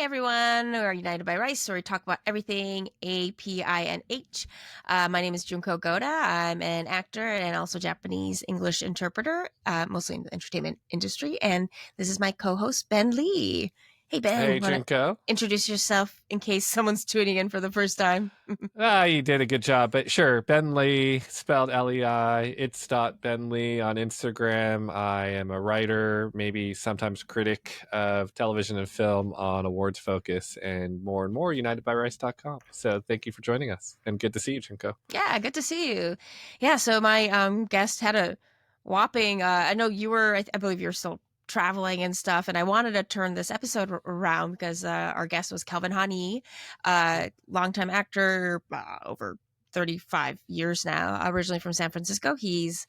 everyone. We're United by Rice, where we talk about everything APINH. My name is Junko Goda. I'm an actor and also Japanese English interpreter, mostly in the entertainment industry. And this is my co-host, Ben Lee. Hey, Ben. Hey, Junko. Introduce yourself in case someone's tuning in for the first time. You did a good job, but sure. Ben Lee, spelled Lei. It's Ben Lee on Instagram. I am a writer, maybe sometimes critic of television and film on Awards Focus and more, unitedbyrice.com. So thank you for joining us, and good to see you, Junko. Yeah, good to see you. Yeah, so my guest had a whopping, I know you were, I believe you're still traveling and stuff, and I wanted to turn this episode around because our guest was Kelvin Han Yee, longtime actor, over 35 years now, originally from San Francisco. He's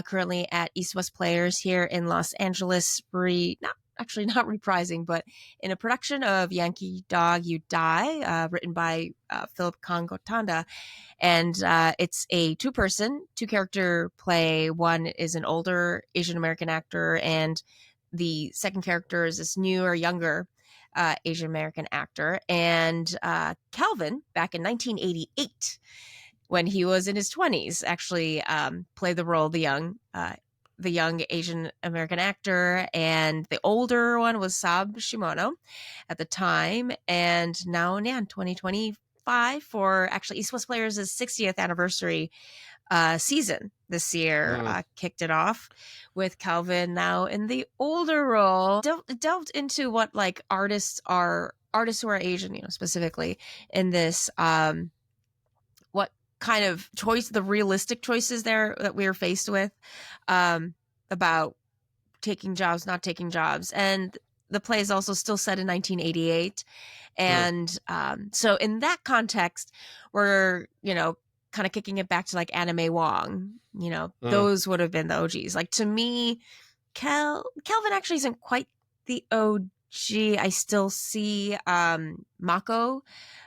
currently at East West Players here in Los Angeles, not reprising, but in a production of Yankee Dog You Die, written by Philip Kangotanda. And it's a two-character play. One is an older Asian American actor, and the second character is this newer, younger Asian American actor. And Kelvin, back in 1988, when he was in his 20s, actually played the role of the young Asian American actor, and the older one was Saab Shimono at the time. And now, in 2025, for actually East West Players' 60th anniversary season this year, kicked it off with Kelvin now in the older role. Delved into what like artists who are Asian, specifically in this, what kind of the realistic choices there that we are faced with, about taking jobs, not taking jobs. And the play is also still set in 1988. And so in that context, we're, kind of kicking it back to like Anime Wong, those would have been the OGs. Like, to me, Kelvin actually isn't quite the OG. I still see Mako,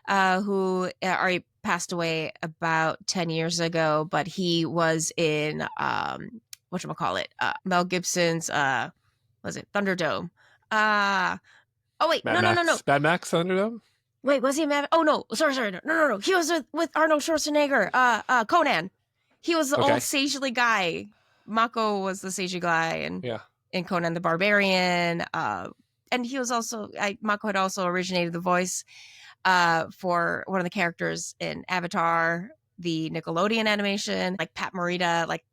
who already passed away about 10 years ago, but he was in whatchamacallit, Mel Gibson's was it Thunderdome? Oh wait, no. Mad Max Thunderdome? Wait, was he Mad? Oh no, sorry, no. He was with Arnold Schwarzenegger. Conan. He was the old sagely guy. Mako was the sagely guy, and in Conan the Barbarian. And he was also Mako had also originated the voice for one of the characters in Avatar, the Nickelodeon animation, like Pat Morita. Like,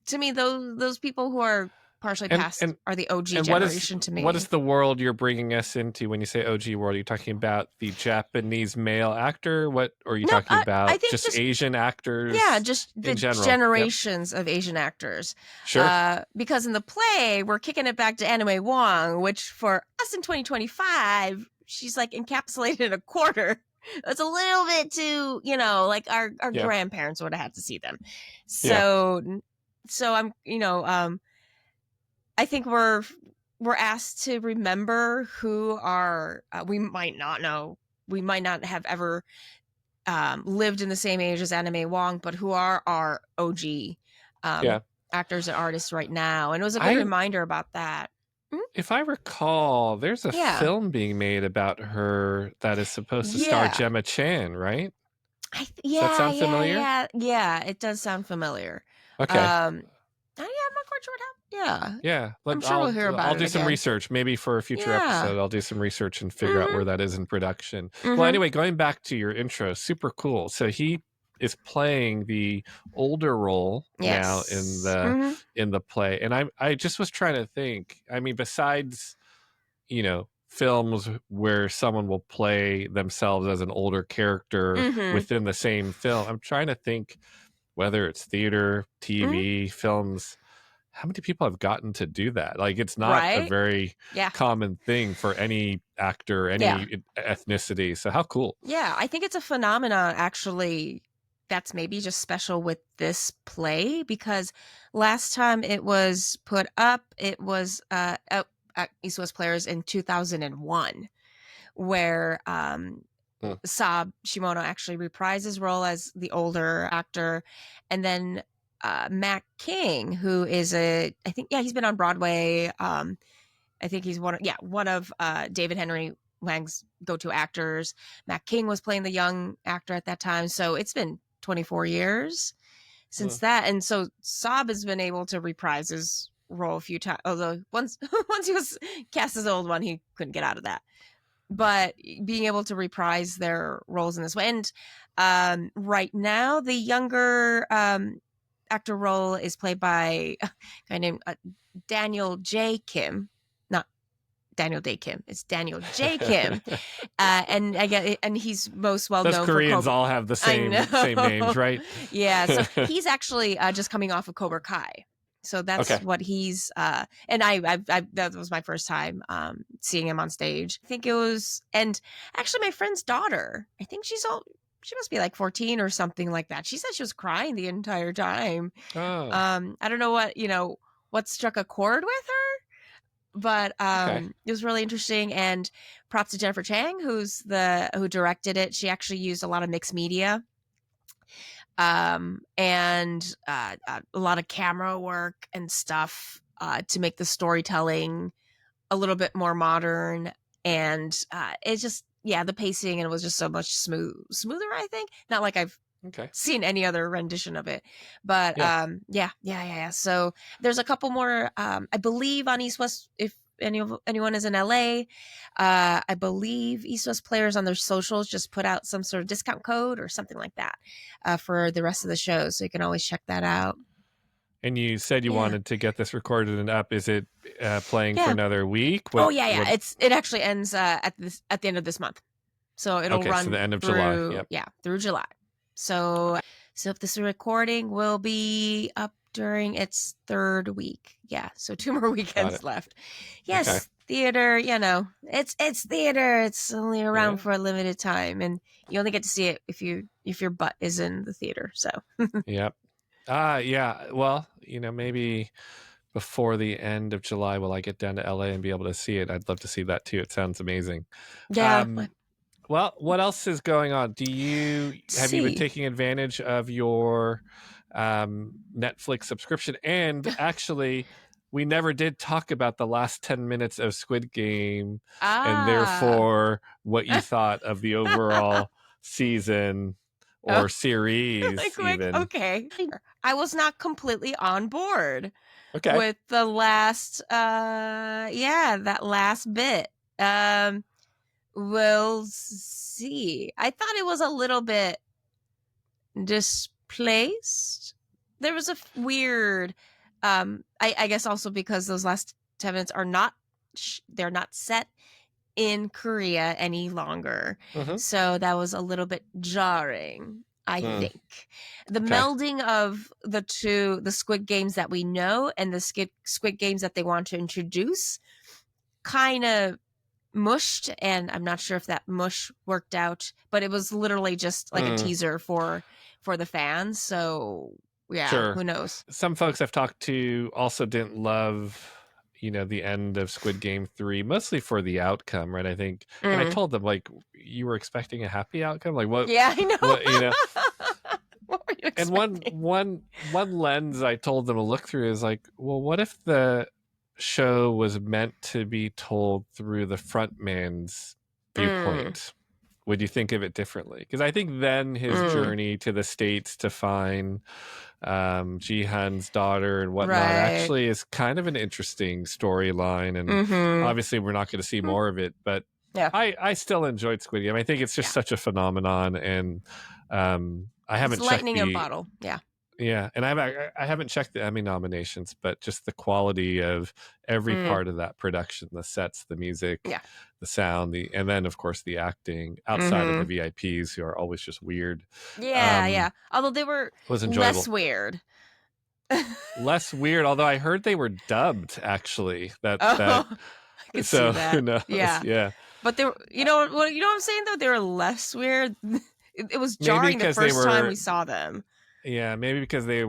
to me, those people who are partially past are the OG generation to me. What is the world you're bringing us into when you say OG world? Are you talking about the Japanese male actor? What are you talking about? I think just Asian actors? Yeah, just the generations of Asian actors. Sure. Because in the play, we're kicking it back to Anime Wong, which for us in 2025, she's like encapsulated in a quarter. That's a little bit too, like our grandparents would have had to see them. So I'm, I think we're asked to remember who are, we might not know, we might not have ever lived in the same age as Anime Wong, but who are our OG actors and artists right now. And it was a good reminder about that. If I recall, there's a film being made about her that is supposed to star Gemma Chan, right? Does that sound familiar? Yeah, it does sound familiar. Okay. I'm not quite sure what happened. Yeah. I'm sure we'll hear about it. I'll do some research. Maybe for a future episode, I'll do some research and figure out where that is in production. Well, anyway, going back to your intro, super cool. So he is playing the older role now in the play. And I just was trying to think, I mean, besides, films where someone will play themselves as an older character within the same film, I'm trying to think whether it's theater, TV, films, how many people have gotten to do that? Like, it's not a very common thing for any actor, any ethnicity. So how cool. Yeah, I think it's a phenomenon, actually, that's maybe just special with this play, because last time it was put up, it was at East West Players in 2001, where Saab Shimono actually reprised his role as the older actor. And then Matt King, who is he's been on Broadway. I think he's one of David Henry Wang's go-to actors. Matt King was playing the young actor at that time. So it's been 24 years since that. And so Saab has been able to reprise his role a few times. Although once he was cast as old one, he couldn't get out of that. But being able to reprise their roles in this way. And right now, the younger actor role is played by a guy named Daniel J. Kim. Not Daniel Day Kim. It's Daniel J. Kim. And he's most well known for Koreans all have the same names, right? Yeah. So he's actually just coming off of Cobra Kai. So that's what he's and I that was my first time seeing him on stage. I think it was, and actually my friend's daughter, I think she must be like 14 or something like that. She said she was crying the entire time. I don't know what struck a chord with her, but it was really interesting. And props to Jennifer Chang, who directed it. She actually used a lot of mixed media. And a lot of camera work and stuff to make the storytelling a little bit more modern. And it's just, the pacing, and it was just so much smoother, I think. Not like I've seen any other rendition of it. But so there's a couple more, I believe, on East West, if anyone is in LA, I believe East West Players on their socials just put out some sort of discount code or something like that for the rest of the show, so you can always check that out. And you said you wanted to get this recorded and up. Is it playing for another week? It actually ends at the end of this month, so it'll run so the end of July. Through July. So if this recording will be up during its third week. So 2 more weekends left. Yes, theater, it's theater. It's only around for a limited time, and you only get to see it if your butt is in the theater. So Yep. Well, maybe before the end of July will I get down to LA and be able to see it. I'd love to see that too. It sounds amazing. Well, what else is going on? Have you been taking advantage of your Netflix subscription? And actually, we never did talk about the last 10 minutes of Squid Game, and therefore what you thought of the overall season or series. Even. Okay. I was not completely on board with the last, that last bit. We'll see. I thought it was a little bit displaced. There was a weird, I guess also because those last 10 minutes are they're not set in Korea any longer. So that was a little bit jarring, I think. The melding of the Squid Games that we know and the Squid Games that they want to introduce kind of mushed, and I'm not sure if that mush worked out, but it was literally just like a teaser for the fans. So who knows? Some folks I've talked to also didn't love the end of Squid Game 3, mostly for the outcome, right? I think, and I told them, like, you were expecting a happy outcome, like what? Yeah, I know. What, what were you expecting? And one lens I told them to look through is like, well, what if the show was meant to be told through the front man's viewpoint? Would you think of it differently? Because I think then his journey to the States to find Jihan's daughter and whatnot actually is kind of an interesting storyline. And obviously we're not going to see more of it, but I still enjoyed Squid Game. I think it's just such a phenomenon, and I haven't checked lightning in a bottle. Yeah, and I haven't checked the Emmy nominations, but just the quality of every part of that production, the sets, the music, the sound, and then of course the acting outside of the VIPs, who are always just weird. Although they were less weird. Less weird, although I heard they were dubbed actually. I could see that. Who knows? Yeah. But they were, you know what I'm saying though? They were less weird. It was jarring the first time we saw them. Yeah, maybe because they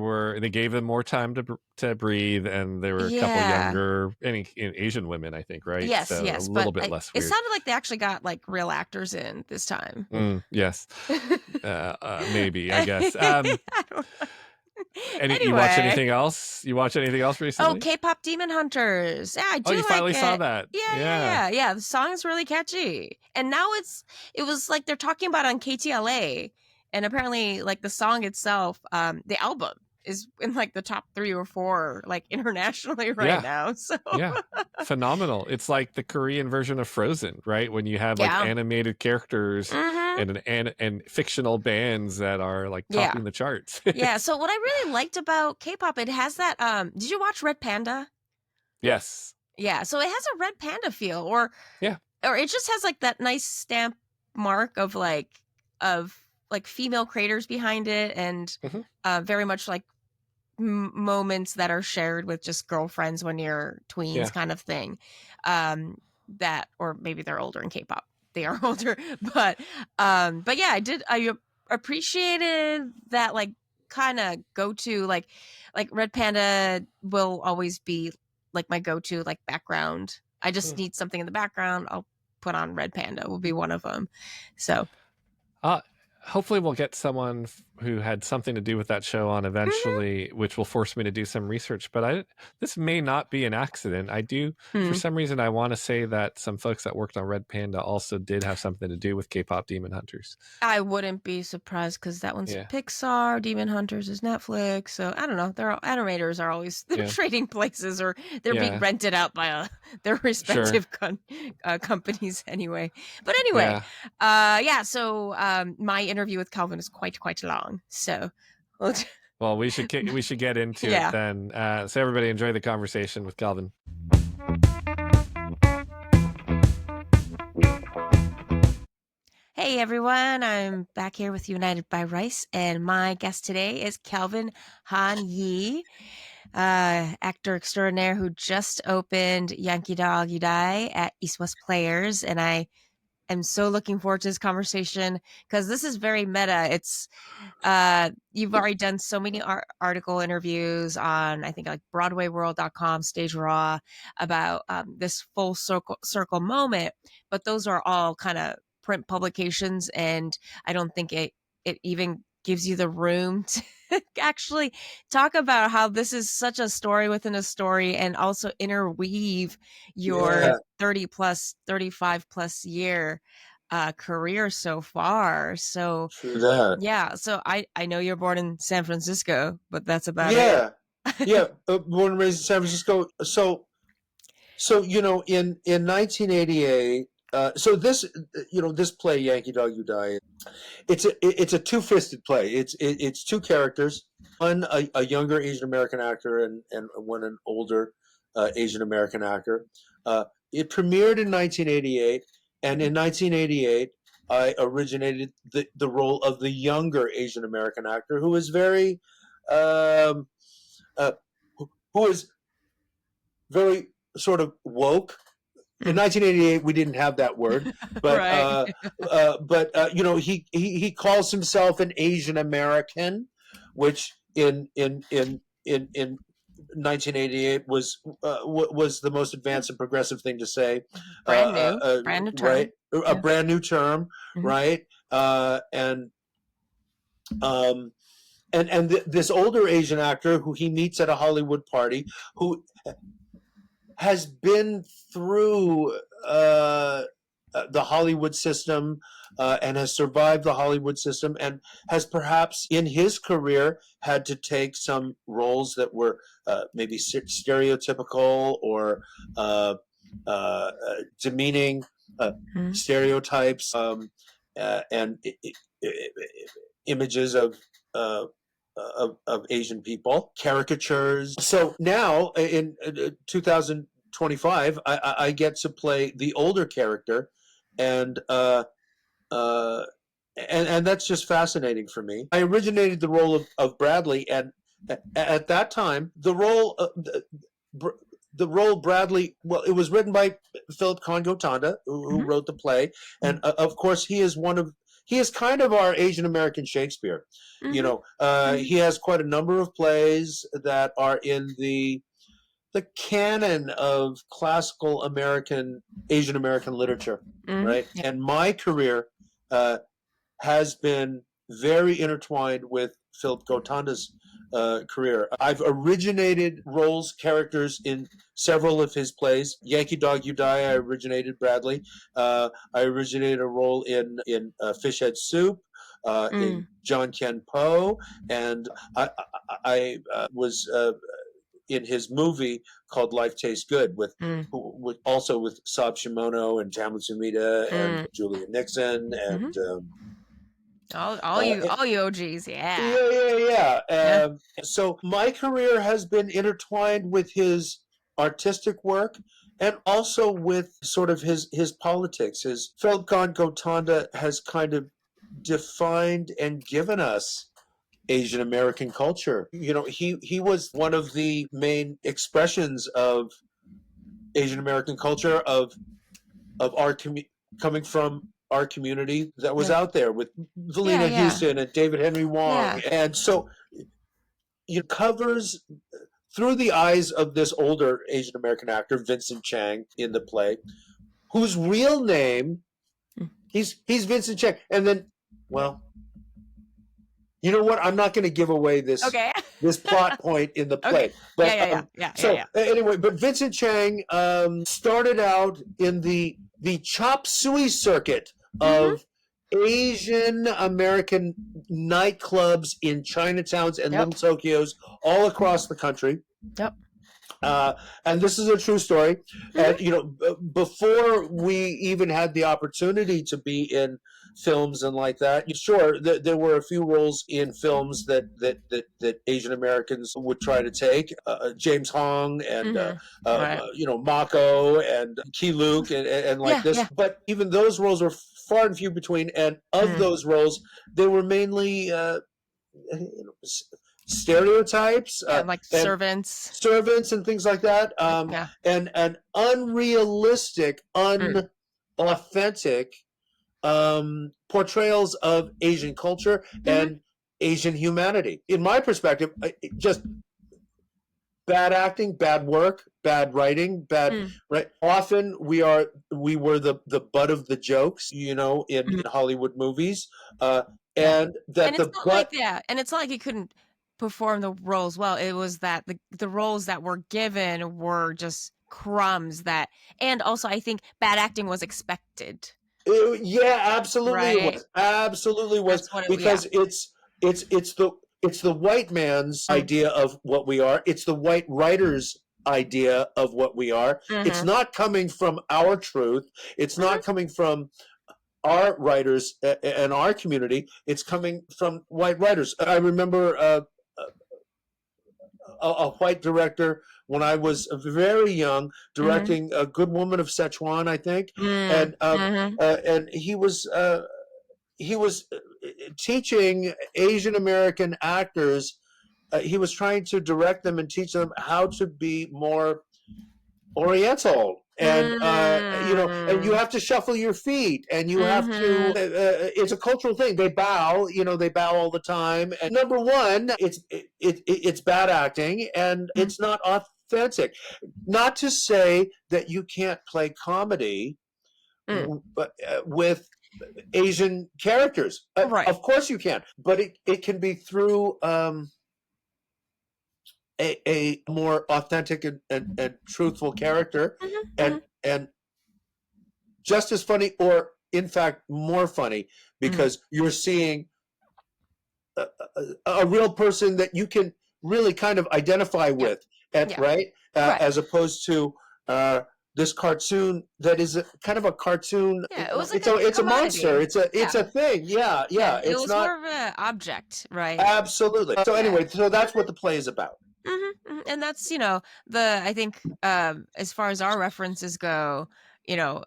gave them more time to breathe, and they were a couple younger, Asian women, I think, right? Yes, so yes, a little bit less weird. It sounded like they actually got like real actors in this time. Yes, maybe, I guess. I don't know. You watch Anyway. anything else? You watch anything else Oh, recently? K-pop Demon Hunters. Yeah, I Oh, do you like finally saw it. that. Yeah, yeah, Yeah. yeah. Yeah, the song is really catchy. And now it was like they're talking about on KTLA. And apparently like the song itself, the album is in like the top 3 or 4 like internationally right Yeah. now. So Yeah. Phenomenal. It's like the Korean version of Frozen, right? When you have like yeah. animated characters Mhm. and fictional bands that are like Yeah. topping the charts. Yeah, so what I really liked about K-pop, it has that did you watch Red Panda? Yes. Yeah, so it has a Red Panda feel Yeah. or it just has like that nice stamp mark of like female creators behind it and Hmm. very much like moments that are shared with just girlfriends when you're tweens Yeah. kind of thing. Um that or maybe they're older in K-pop. They are older, but yeah, I appreciated that like kind of go to like Red Panda will always be like my go to like background. I just need something in the background. I'll put on Red Panda will be one of them. So, Uh, Hopefully we'll get someone who had something to do with that show on mhm. eventually, which will force me to do some research. But this may not be an accident. I do, for Hmm. some reason, I want to say that some folks that worked on Red Panda also did have something to do with K-pop Demon Hunters. I wouldn't be surprised because that one's Yeah, Pixar, Demon Hunters is Netflix. So I don't know. They're animators are always they're yeah, trading places or they're being yeah, rented out by their sure, respective companies anyway. But anyway, yeah. yeah. So my interview with Calvin is quite long. So Well, we should get into it yeah. then. So everybody enjoy the conversation with Calvin. Hey everyone, I'm back here with United by Rice, and my guest today is Kelvin Han Yee, actor extraordinaire who just opened Yankee Dog You Die at East West Players, and I am so looking forward to this conversation because this is very meta. It's you've already done so many article interviews on I think like BroadwayWorld.com, Stage Raw about this full circle moment, but those are all kind of print publications, and I don't think it even gives you the room to actually talk about how this is such a story within a story and also interweave your Yeah, 30 plus 35 plus year career so far. So true that. yeah, so I know you're born in San Francisco, but that's about it. Yeah, yeah. Born and raised in San Francisco. In 1988. So this, this play Yankee Dog You Die. It's a two-fisted play. It's two characters, one a younger Asian American actor and one an older Asian American actor. It premiered in 1988, and in 1988, I originated the role of the younger Asian American actor who is very, um, uh, who is very sort of woke. In Hmm. 1988, we didn't have that word, but Right. he calls himself an Asian American, which in 1988 was the most advanced and progressive thing to say, Brand new right? term. A Yeah. brand new term, Mhm. right? Um, this older Asian actor who he meets at a Hollywood party, who has been through the Hollywood system and has survived the Hollywood system and has perhaps in his career had to take some roles that were maybe stereotypical or uh, demeaning Mhm. stereotypes and images of Asian people, caricatures. So now in 2025, I get to play the older character, and uh, and that's just fascinating for me. I originated the role of Bradley, and at that time, the role Bradley, well, it was written by Philip Congo Tanda, who Mhm. wrote the play, and of course he is kind of our Asian American Shakespeare. Mhm. He has quite a number of plays that are in the canon of classical American Asian American literature, Mhm. right? And my career has been very intertwined with Philip Gotanda's career. I've originated characters in several of his plays. Yankee Dog You Die, I originated Bradley. I originated a role in Fish Head Soup, in John Ken Poe, and I was in his movie called Life Tastes Good also with Saab Shimono and Tamlin Sumida and Julia Nixon and all you OGs, yeah. Yeah. So my career has been intertwined with his artistic work and also with sort of his politics. His Feltkan Gotanda has kind of defined and given us Asian American culture. He was one of the main expressions of Asian American culture of our coming from our community that was out there with Valina Houston and David Henry Wong. And so it covers through the eyes of this older Asian American actor, Vincent Chang, in the play, whose real name, he's Vincent Chang. And then, well, you know what? I'm not going to give away this this plot point in the play. Okay. But anyway, but Vincent Chang started out in the chop suey circuit of Asian American nightclubs in Chinatowns and little Tokyos all across the country. Yep. And this is a true story. And before we even had the opportunity to be in films and like that, sure, there were a few roles in films that Asian Americans would try to take. James Hong and Mako and Key Luke and like this. But even those roles were far and few between. And of those roles, they were mainly stereotypes, like servants and things like that, and unrealistic, unauthentic portrayals of Asian culture and Asian humanity. In my perspective, just bad acting, bad work, bad writing, right. Often we were the butt of the jokes, in Hollywood movies, and it's not like you couldn't perform the roles well. It was that the roles that were given were just crumbs and also I think bad acting was expected. Absolutely. Right? It was. Absolutely was. Because it's the white man's idea of what we are. It's the white writer's idea of what we are. It's not coming from our truth. It's not coming from our writers and our community. It's coming from white writers. I remember a white director when I was very young, directing A Good Woman of Szechuan, I think, and he was teaching Asian American actors. He was trying to direct them and teach them how to be more Oriental. And and you have to shuffle your feet, and you have to. It's a cultural thing. They bow, they bow all the time. And number one, it's bad acting, and it's not authentic. Not to say that you can't play comedy with Asian characters. Right. Of course you can, but it can be through a more authentic and truthful character, and just as funny, or in fact more funny, because you're seeing a real person that you can really kind of identify with, right? As opposed to this cartoon that is kind of a cartoon. It was like it's a monster. It's a thing. Yeah. It was not more of an object, right? Absolutely. So anyway, so that's what the play is about. And that's I think as far as our references go, you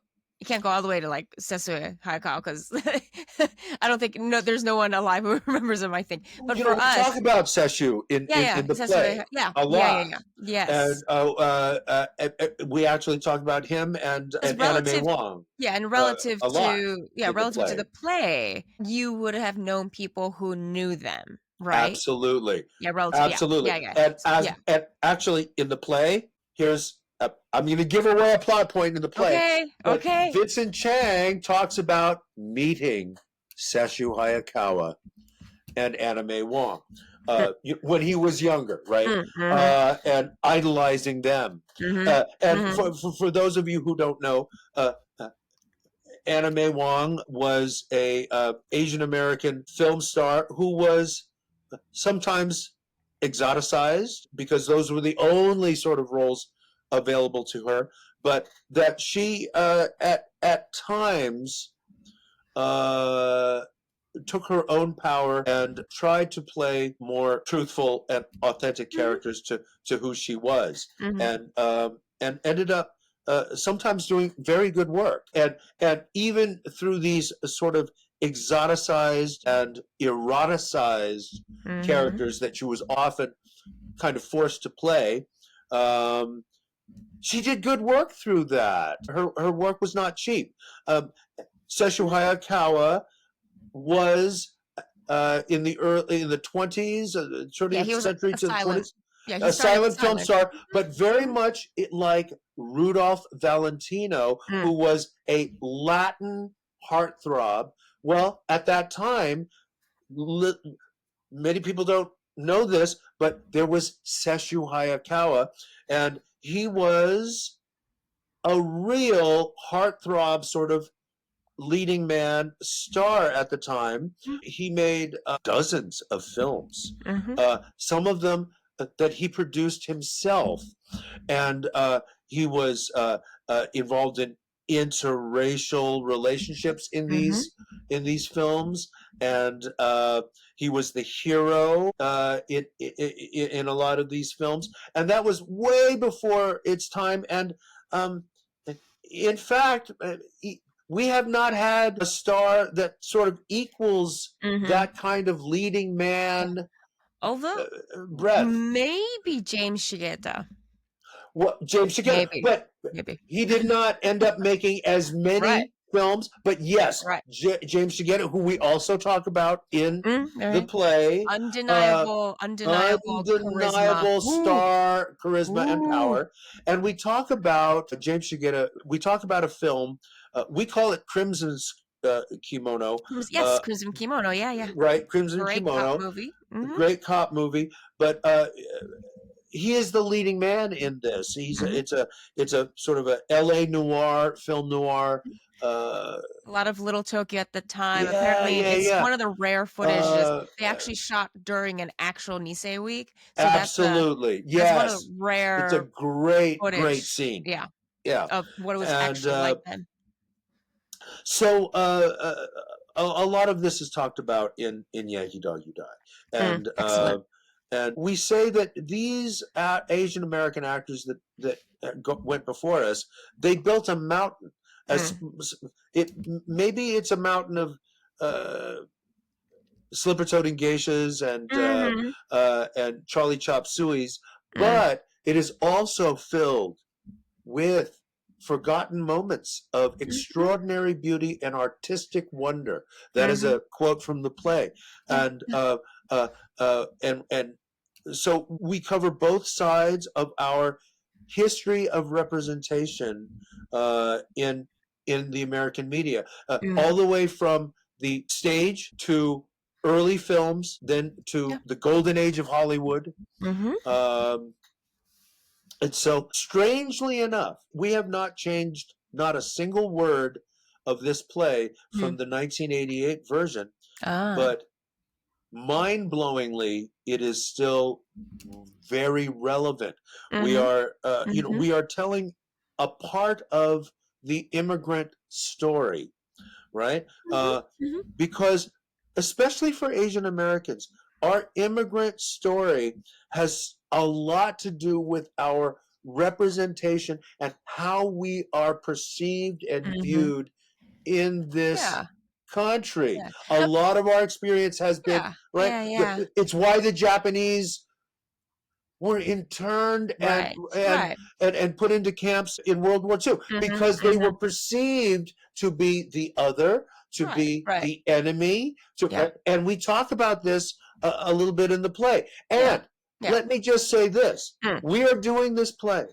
can't go all the way to like Sesue Hayakawa because I don't think there's no one alive who remembers him. I think, but for us, talk about Sesue in the play, a lot. Yes, and we actually talked about him and Anime Wong. Yeah, and relative to the play, you would have known people who knew them. Right. Absolutely. Yeah. Relative. Absolutely. Yeah. And actually, in the play, I'm going to give away a plot point in the play. Okay. Vincent Chang talks about meeting Sesue Hayakawa and Anime Wong. when he was younger, right? And idolizing them. And for those of you who don't know, Anna May Wong was a Asian American film star who was sometimes exoticized because those were the only sort of roles available to her, but that she at times took her own power and tried to play more truthful and authentic characters to who she was, and ended up sometimes doing very good work, and even through these sort of exoticized and eroticized characters that she was often kind of forced to play. She did good work through that. Her work was not cheap. Sesshu Hayakawa was in the 20s, 20th century to the 20s. Yeah, a silent film star, but very much like Rudolph Valentino, who was a Latin heartthrob. Well, at that time, many people don't know this, but there was Sesshu Hayakawa, and he was a real heartthrob sort of leading man star at the time. He made dozens of films, some of them that he produced himself, and he was involved in interracial relationships in these films, and he was the hero in a lot of these films, and that was way before its time. And in fact, we have not had a star that sort of equals that kind of leading man. Although breadth. Maybe James Shigeta. Well, James Shigeta, but he did not end up making as many films. But yes, James Shigeta, who we also talk about in the play, undeniable star charisma and power. And we talk about James Shigeta. We talk about a film. We call it Crimson's Kimono. Yes, Crimson Kimono. Yeah. Right, Crimson Great Kimono. Cop movie. Great cop movie. But he is the leading man in this. It's a sort of a L.A. noir, film noir. A lot of Little Tokyo at the time. Apparently, it's one of the rare footages they actually shot during an actual Nisei week. So absolutely, that's one of the rare. It's a great scene. Yeah. Yeah. Of what it was actually like then. So a lot of this is talked about in Yankee Dog You Die, and and we say that these Asian American actors that went before us, they built a mountain. Maybe it's a mountain of slipper-toting geishas and Charlie Chop Sueys, but it is also filled with forgotten moments of extraordinary beauty and artistic wonder. That is a quote from the play, and so we cover both sides of our history of representation in the American media, all the way from the stage to early films, then to the golden age of Hollywood. And so, strangely enough, we have not changed not a single word of this play from the 1988 version, but mind-blowingly, it is still very relevant. We are, we are telling a part of the immigrant story, right? Because, especially for Asian Americans, our immigrant story has a lot to do with our representation and how we are perceived and viewed in this country. A lot of our experience has been it's why the Japanese were interned and put into camps in World War II, because they were perceived to be the other, to be the enemy. And we talk about this a little bit in the play. And let me just say this. We are doing this play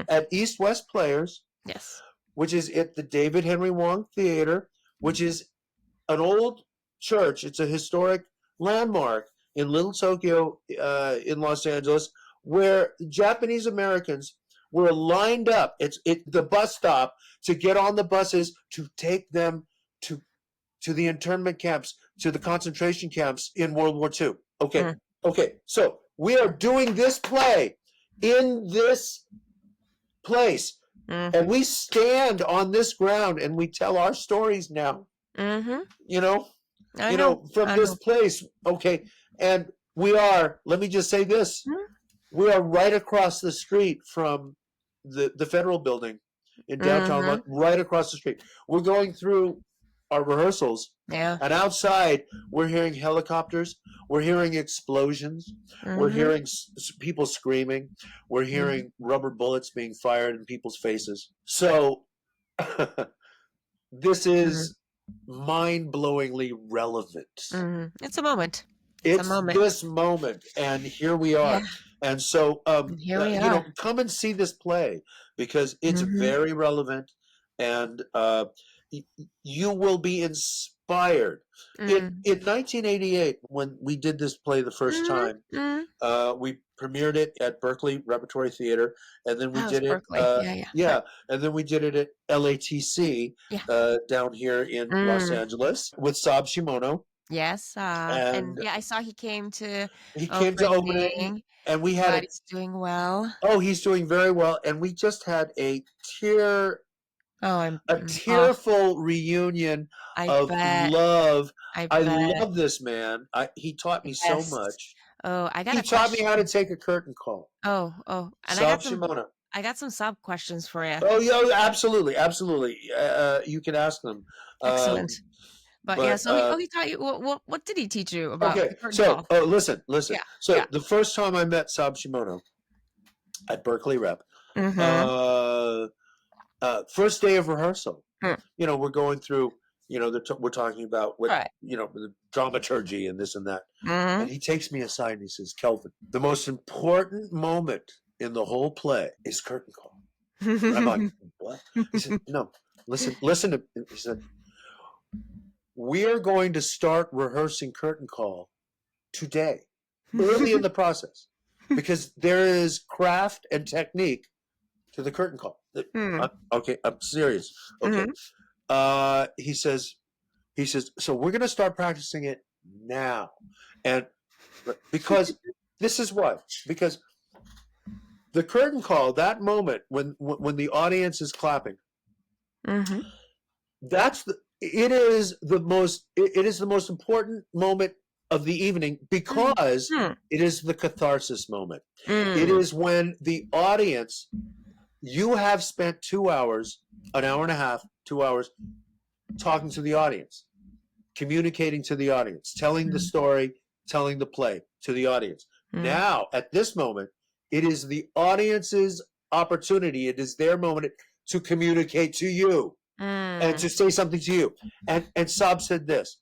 at East West Players, which is at the David Henry Wong Theater, which is an old church. It's a historic landmark in Little Tokyo, in Los Angeles, where Japanese Americans were lined up. It's the bus stop to get on the buses to take them to the internment camps, to the concentration camps in World War II. Okay, okay. So we are doing this play in this place, and we stand on this ground and we tell our stories now. You know, from this place. Okay, and we are. Let me just say this: we are right across the street from the federal building in downtown, right across the street. We're going through our rehearsals, and outside we're hearing helicopters, we're hearing explosions, we're hearing people screaming, we're hearing rubber bullets being fired in people's faces. So this is mind-blowingly relevant. It's a moment. It's this moment, and here we are. And so, here we are. Come and see this play because it's very relevant, and you will be inspired. In 1988, when we did this play the first time, we premiered it at Berkeley Repertory Theater, and then we did it. And then we did it at LATC down here in Los Angeles with Saab Shimono. Yes, and I saw he came to opening, and we had he's doing well. Oh, he's doing very well, and we just had a tearful reunion of love. I love this man. He taught me so much. Oh, he taught me how to take a curtain call. And Saab Shimono. I got some Saab questions for you. Oh, yeah, absolutely. You can ask them. Excellent. But he taught you. What did he teach you about? Okay, so listen. Yeah, the first time I met Saab Shimono at Berkeley Rep, first day of rehearsal, we're going through. We're talking about what the dramaturgy and this and that, and he takes me aside and he says, "Kelvin, the most important moment in the whole play is curtain call." I'm like, "What?" He said, "No, listen to." He said, "We are going to start rehearsing curtain call today, early in the process, because there is craft and technique to the curtain call." Okay, I'm serious. Okay. He says, so we're going to start practicing it now. And because this is what, because the curtain call, that moment when the audience is clapping, it is the most important moment of the evening because it is the catharsis moment. It is when the audience, you have spent 2 hours, an hour and a half, 2 hours talking to the audience, communicating to the audience, telling the story, telling the play to the audience. Now, at this moment, it is the audience's opportunity. It is their moment to communicate to you and to say something to you. And Saab said this: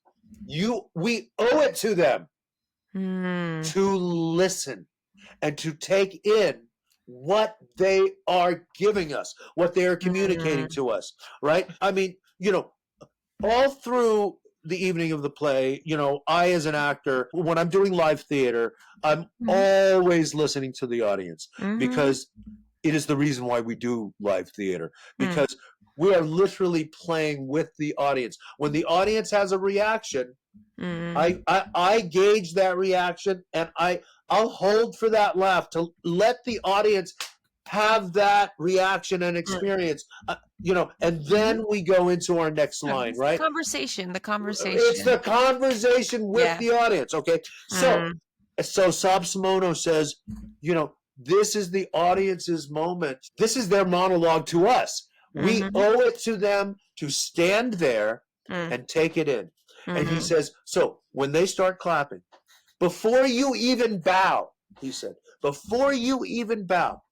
we owe it to them to listen and to take in what they are giving us, what they are communicating to us, right? I mean, all through the evening of the play, I, as an actor, when I'm doing live theater, I'm always listening to the audience because it is the reason why we do live theater, because we are literally playing with the audience. When the audience has a reaction, I gauge that reaction, and I'll hold for that laugh to let the audience have that reaction and experience, and then we go into our next line, right? The conversation. It's the conversation with the audience, okay? So Saab Shimono says, this is the audience's moment. This is their monologue to us. We owe it to them to stand there and take it in. And he says, so when they start clapping, before you even bow, he said, before you even bow,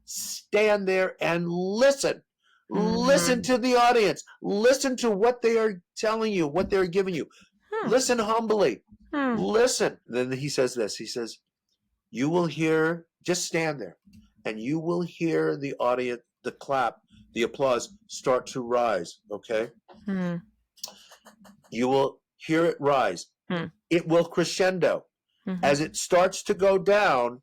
stand there and listen. Listen to the audience. Listen to what they are telling you, what they're giving you. Listen humbly. Listen. Then he says this. He says, you will hear, just stand there, and you will hear the audience, the clap, the applause start to rise, okay? You will hear it rise. It will crescendo. As it starts to go down,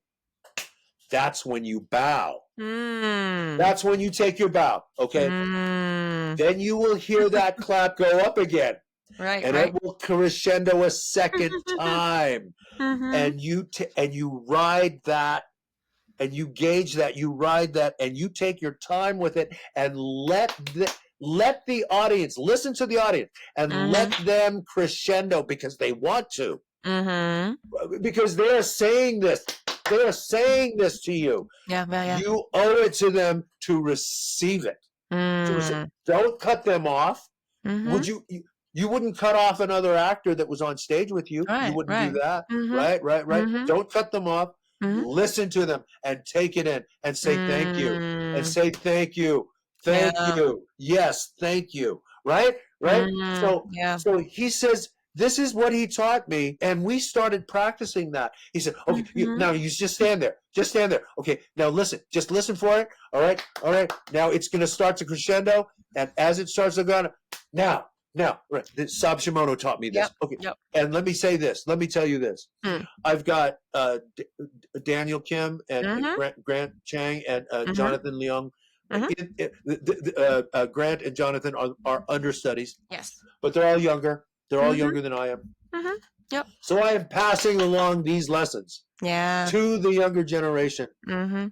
that's when you bow. That's when you take your bow, okay? Then you will hear that clap go up again. Right, and right. it will crescendo a second time. And you ride that, and you gauge that, you ride that, and you take your time with it, and let the audience listen to the audience, and let them crescendo because they want to, because they're saying this to you. Yeah. You owe it to them to receive it. Don't cut them off. Would you wouldn't cut off another actor that was on stage with you. You wouldn't do that. Right. Don't cut them off. Listen to them and take it in and say thank you. And say thank you. Thank you. Yes, thank you. Right? So he says, this is what he taught me, and we started practicing that. He said, okay, now you just stand there. Just stand there. Okay, now listen. Just listen for it. All right. Now it's going to start to crescendo, and as it starts to go, now, right. Saab Shimono taught me this. Okay, and let me say this. Let me tell you this. I've got Daniel Kim and Grant Chang and Jonathan Leung. Grant and Jonathan are understudies. Yes. But they're all younger. They're all younger than I am. Yep. So I am passing along these lessons to the younger generation. Saab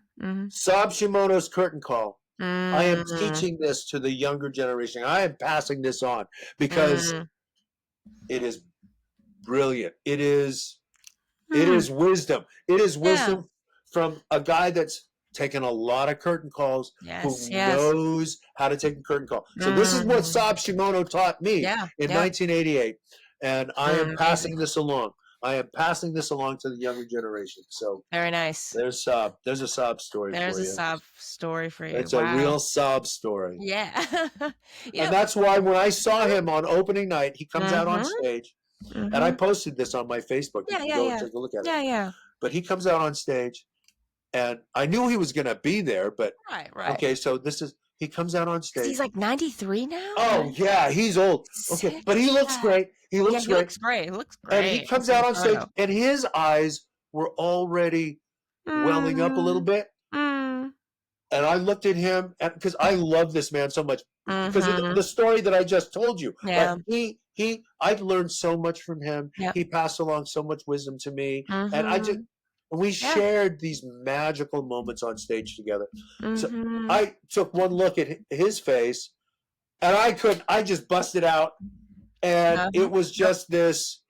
Shimono's curtain call. I am teaching this to the younger generation. I am passing this on because it is brilliant. It is wisdom. It is wisdom from a guy that's taken a lot of curtain calls, who knows how to take a curtain call. So this is what Saab Shimono taught me in 1988, and I am passing this along. I am passing this along to the younger generation. So very nice. There's a Saab story. There's a Saab story for you. It's a real Saab story. Yeah. And that's why when I saw him on opening night, he comes out on stage, and I posted this on my Facebook. You can go and take a look at it. Yeah. But he comes out on stage, and I knew he was going to be there, but right. Okay, so he comes out on stage. He's like 93 now. Oh yeah, he's old. Okay, but he looks great. He looks great. He looks great. And he comes out on stage, and his eyes were already welling up a little bit. And I looked at him, because I love this man so much, because of the story that I just told you. Yeah. I learned so much from him. He passed along so much wisdom to me, and we shared these magical moments on stage together. So I took one look at his face, and I just busted out, and it was just this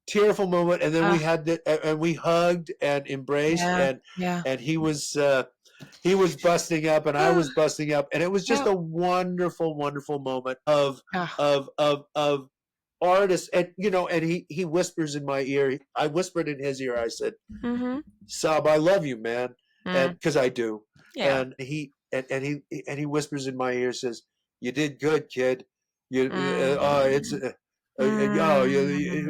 tearful moment. And then we had and we hugged and embraced, and he was busting up, and I was busting up, and it was just a wonderful, wonderful moment of artists. And and he whispers in my ear. I whispered in his ear. I said, Saab, I love you, man. And because I do. And he whispers in my ear, says, you did good, kid. It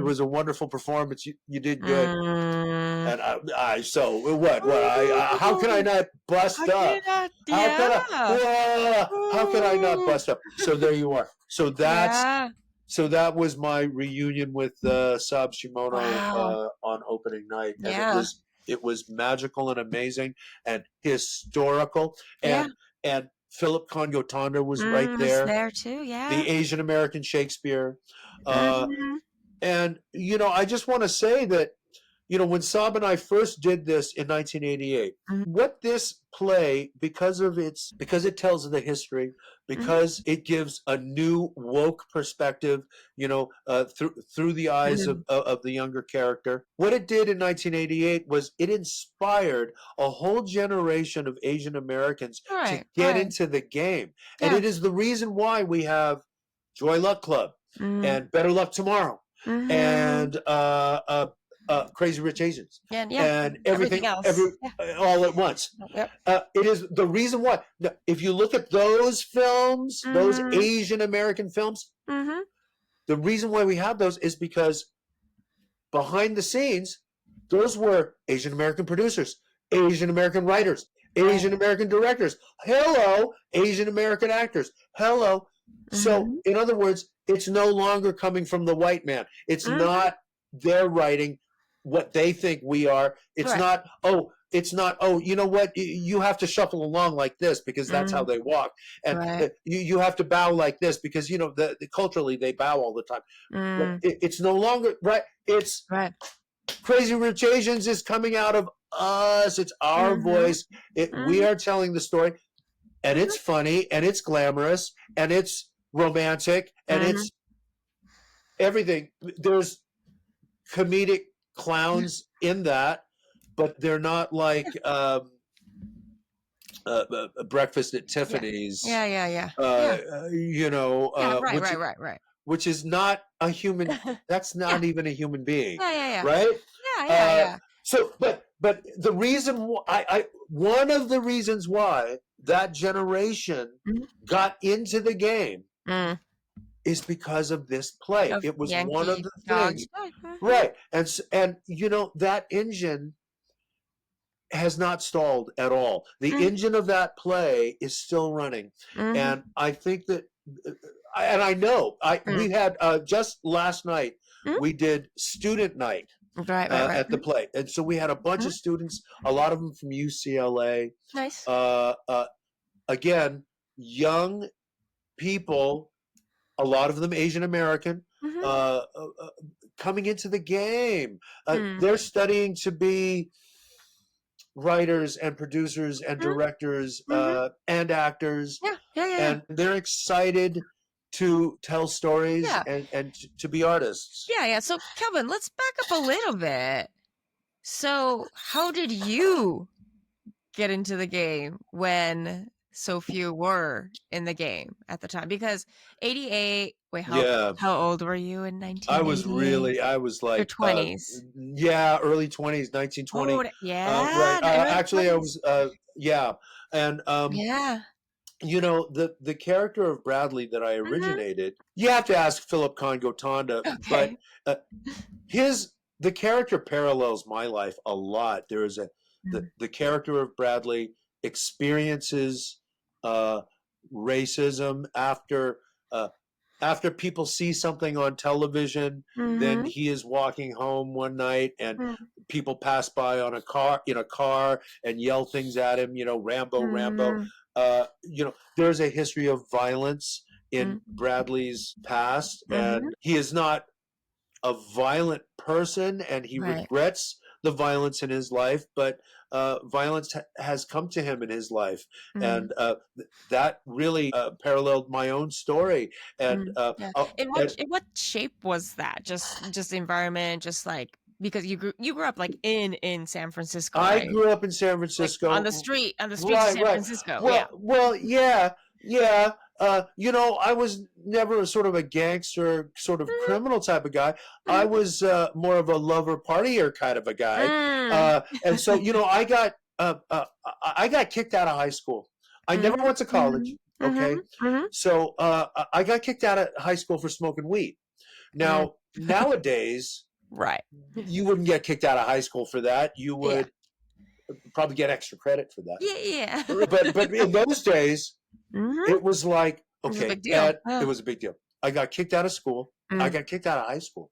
was a wonderful performance. You did good. And how can I not bust up? How can I not bust up? So there you are. So that was my reunion with Saab Shimono on opening night. And it was magical and amazing and historical. And Philip Konyo-Tanda was right there. Was there too, The Asian American Shakespeare. And, I just want to say that, when Saab and I first did this in 1988, what this play, because it tells the history, because it gives a new woke perspective, through the eyes of the younger character. What it did in 1988 was it inspired a whole generation of Asian Americans to get into the game. And it is the reason why we have Joy Luck Club and Better Luck Tomorrow and Crazy Rich Asians and everything else all at once. It is the reason why. Now, if you look at those films, those Asian American films, the reason why we have those is because behind the scenes, those were Asian American producers, Asian American writers, Asian American directors. Hello, Asian American actors. Hello. So, in other words, it's no longer coming from the white man. It's not their writing. what they think we are. It's not, oh, you know what? You have to shuffle along like this because that's how they walk. And you have to bow like this because, you know, culturally they bow all the time. But it's no longer, right? It's Crazy Rich Asians is coming out of us. It's our voice. We are telling the story. And it's funny, and it's glamorous, and it's romantic, and it's everything. There's comedic clowns in that, but they're not like Breakfast at Tiffany's. You know, which is not a human. That's not even a human being, right? So, but the reason one of the reasons why that generation got into the game is because of this play. It was Yankee one of the things, right? And you know, that engine has not stalled at all. The engine of that play is still running, and I think that, and I know we had just last night we did student night. At the play, and so we had a bunch of students, a lot of them from UCLA. Nice. Again, young people, a lot of them Asian American, coming into the game. They're studying to be writers and producers and directors and actors. And they're excited to tell stories and to be artists. So Kelvin, let's back up a little bit. So how did you get into the game when so few were in the game at the time? Because 88, how old were you in 1988? I was like your 20s. Early 20s, 1920. Actually 20s. I was and you know, the character of Bradley that I originated, you have to ask Philip Kongotanda, but the character parallels my life a lot. There is the character of Bradley experiences racism after people see something on television. Then he is walking home one night and people pass by in a car and yell things at him, you know, Rambo, Rambo. You know, there's a history of violence in Bradley's past, and he is not a violent person, and he regrets the violence in his life, but violence has come to him in his life, and that really paralleled my own story. And in what shape was that? Just the environment, just like, because you grew up like in San Francisco. I grew up in San Francisco, like on the streets of San Francisco. Well, you know, I was never sort of a gangster, sort of criminal type of guy. I was more of a lover, partier kind of a guy, and so, you know, I got kicked out of high school. I never went to college. Okay, so I got kicked out of high school for smoking weed. Now nowadays. Right. You wouldn't get kicked out of high school for that. You would probably get extra credit for that. Yeah. But in those days, it was like, okay, it was a big deal. I got kicked out of school. I got kicked out of high school.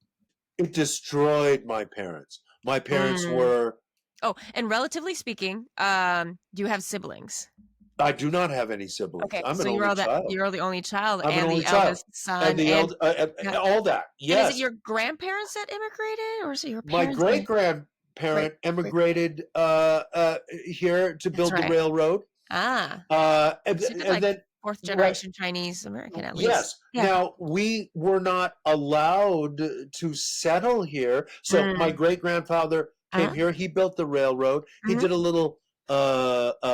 It destroyed my parents. My parents were... Oh, and relatively speaking, do you have siblings? I do not have any siblings. Okay, I'm so an only child. You're the only child, I'm and an only the child. eldest son, and all that. Yes. And is it your grandparents that immigrated, or is it your parents? My great-grandparent immigrated here to build the railroad. And then fourth generation Chinese American, at least. Yes. Yeah. Now, we were not allowed to settle here, so my great-grandfather came here. He built the railroad. He did a little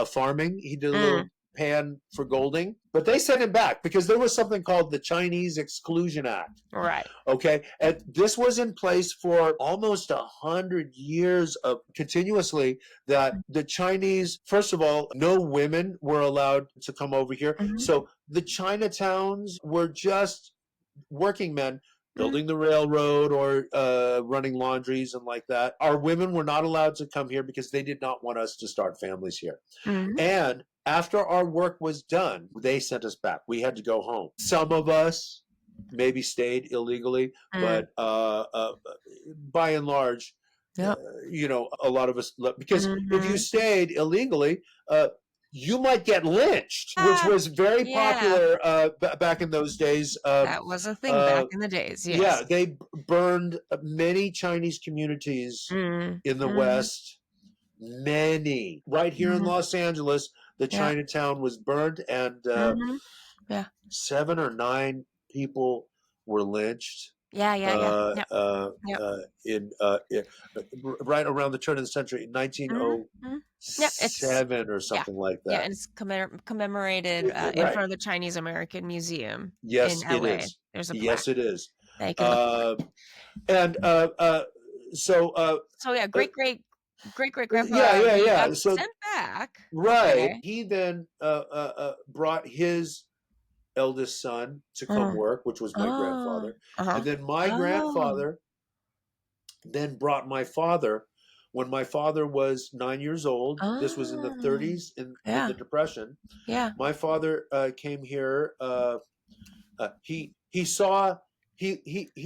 farming. He did a little pan for golding, but they sent him back because there was something called the Chinese Exclusion Act. Right. Okay. And this was in place for almost 100 years of continuously, that the Chinese, first of all, no women were allowed to come over here. So the Chinatowns were just working men building the railroad or running laundries and like that. Our women were not allowed to come here because they did not want us to start families here. And after our work was done, they sent us back. We had to go home. Some of us maybe stayed illegally, but by and large, Yep. A lot of us because if you stayed illegally, you might get lynched, which was very popular back in those days. That was a thing back in the days. Yes. Yeah, they burned many Chinese communities in the West. Many. Right here in Los Angeles, the Chinatown was burned, and 7 or 9 people were lynched. In right around the turn of the century, in 1907 or something like that. Yeah, and it's commemorated in front of the Chinese American Museum. Yes, in LA. it is. There's a plaque. Yes, it is. They can look so yeah, great grandpa. Yeah. Got So sent back. Right. Okay. He then brought his eldest son to come work, which was my grandfather. And then my grandfather then brought my father when my father was 9 years old. This was in the 30s in the Depression. Yeah. My father came here. He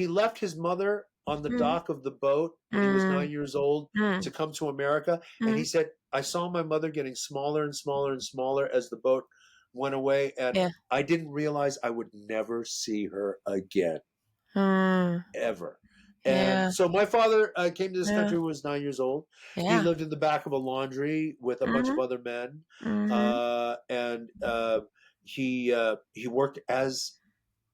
left his mother on the dock of the boat when he was 9 years old to come to America. And he said, I saw my mother getting smaller and smaller and smaller as the boat went away. And I didn't realize I would never see her again. Ever. And so my father came to this country when he was 9 years old. He lived in the back of a laundry with a bunch of other men. And he worked as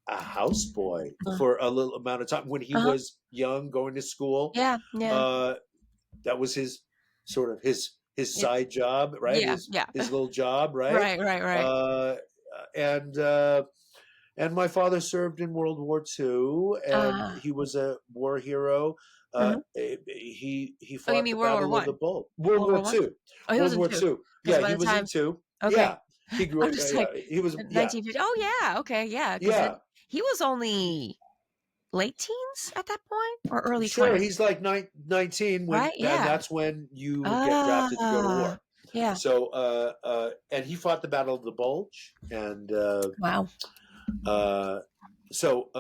a houseboy for a little amount of time when he was young, going to school. That was his sort of his side job, right? His little job, right? Right. And my father served in World War II, and he was a war hero. He fought the Battle of the Bulge. World War II. World War II. Yeah, he was in two. Okay. Yeah, he grew up. He was 1950. Oh yeah. Okay. Yeah. Yeah. He was only late teens at that point, or early 20s. Sure, he's like 19 when, and that's when you get drafted to go to war. Yeah. So, and he fought the Battle of the Bulge, and wow.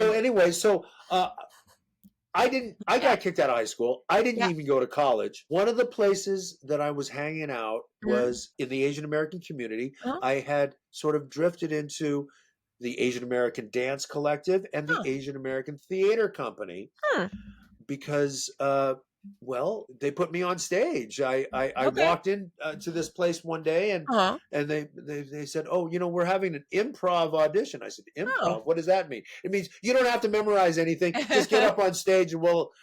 Anyway, I got kicked out of high school. I didn't even go to college. One of the places that I was hanging out was in the Asian American community. I had sort of drifted into the Asian American Dance Collective and the Asian American Theater Company because, they put me on stage. I walked in to this place one day and they said, we're having an improv audition. I said, improv? What does that mean? It means you don't have to memorize anything. Just get up on stage and we'll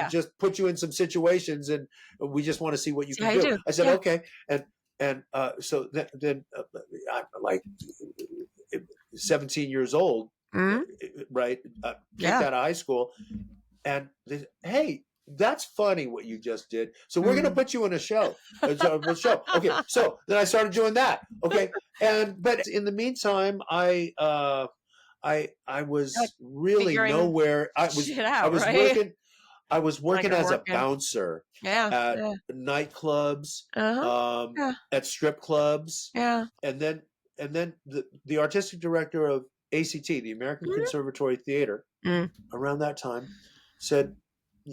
just put you in some situations and we just want to see what you can do. I said, okay. So then I'm like 17 years old, right? Kicked out of high school. And they said, hey, that's funny what you just did. So we're going to put you in a show. Okay. So then I started doing that. Okay. But in the meantime, I was really nowhere. I was working as a bouncer at nightclubs, at strip clubs. And then the artistic director of ACT, the American Conservatory Theater, around that time said,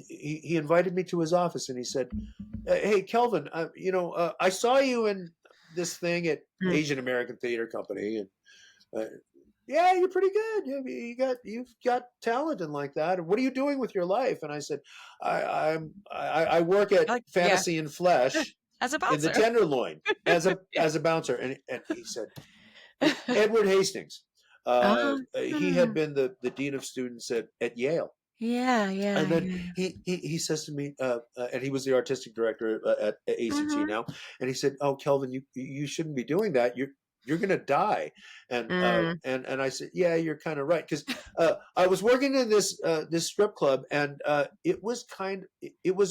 he invited me to his office and he said, hey, Kelvin, I saw you in this thing at Asian American Theater Company. And you're pretty good. You've got talent and like that. And what are you doing with your life? And I said, I work at Fantasy and Flesh as a bouncer in the Tenderloin as a bouncer. And he said, Edward Hastings, he had been the dean of students at Yale. And then he says to me, and he was the artistic director at ACT now, and he said, "Oh, Kelvin, you shouldn't be doing that. You're going to die." And I said, "Yeah, you're kind of right," because I was working in this strip club, and it was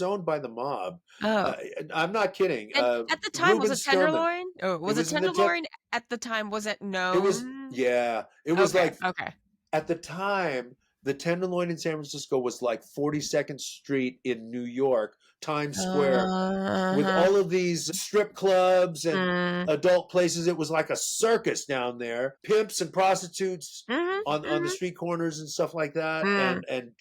owned by the mob. I'm not kidding. And at the time, Reuben was it Tenderloin? Sturman. Was it Tenderloin at the time? Was it known? It was. Yeah, it was okay. At the time, The Tenderloin in San Francisco was like 42nd Street in New York, Times Square, with all of these strip clubs and adult places. It was like a circus down there. Pimps and prostitutes on the street corners and stuff like that, and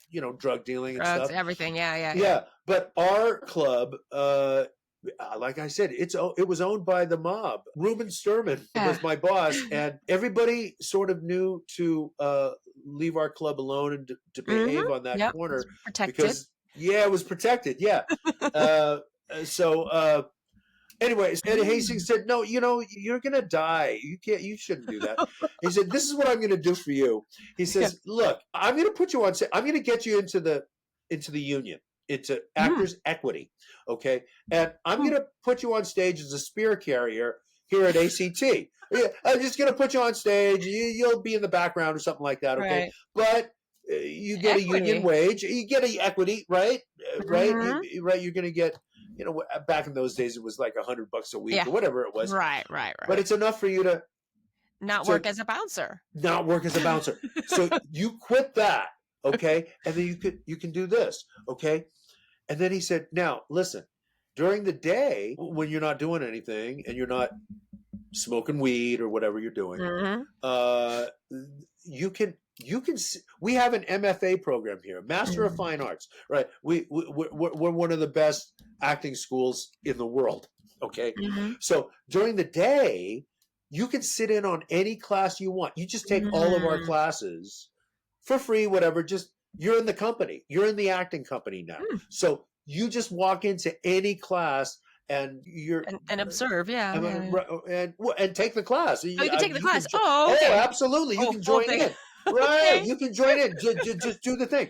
you know, drug dealing and Drugs, stuff. everything. Yeah. Yeah, but our club, like I said, it was owned by the mob. Ruben Sturman was my boss, and everybody sort of knew to leave our club alone and to behave on that corner, because it was protected. Yeah. Anyways, Ed Hastings said, "No, you know, you're gonna die. You shouldn't do that." He said, "This is what I'm gonna do for you." He says, "Look, I'm gonna put you on. I'm gonna get you into the union, into Actors Equity, okay? And I'm gonna put you on stage as a spear carrier here at ACT. I'm just gonna put you on stage. You'll be in the background or something like that, okay? Right. But you get a union wage. You get an equity, right? Right? Right? You're gonna get." You know, back in those days, it was like $100 a week or whatever it was. Right. But it's enough for you to not work as a bouncer. Not work as a bouncer. So you quit that, okay? And then you can do this, okay? And then he said, "Now listen, during the day when you're not doing anything and you're not smoking weed or whatever you're doing, we have an MFA program here, Master of Fine Arts, right? We're one of the best acting schools in the world, okay? So during the day, you can sit in on any class you want. You just take all of our classes for free, whatever. Just you're in the company. You're in the acting company now. So you just walk into any class and you're and observe, and take the class. Oh, you can take the class. Okay. Oh, absolutely. You can join in. Right, okay. You can join in. Just do the thing.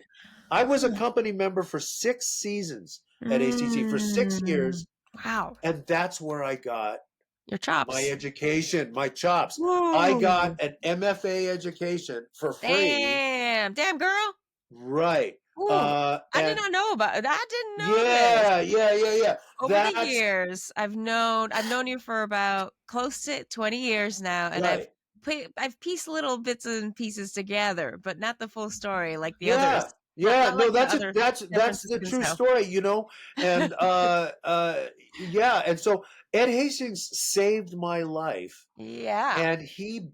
I was a company member for 6 seasons at ACT for 6 years. Wow. And that's where I got your chops. My education, my chops. Whoa. I got an MFA education for free. Damn, girl. Right. I did not know about it. I didn't know this. Yeah. Over the years, I've known you for about close to 20 years now, and I've pieced little bits and pieces together, but not the full story like the others. Yeah, no, that's the true story, you know, and and so Ed Hastings saved my life. Yeah, and he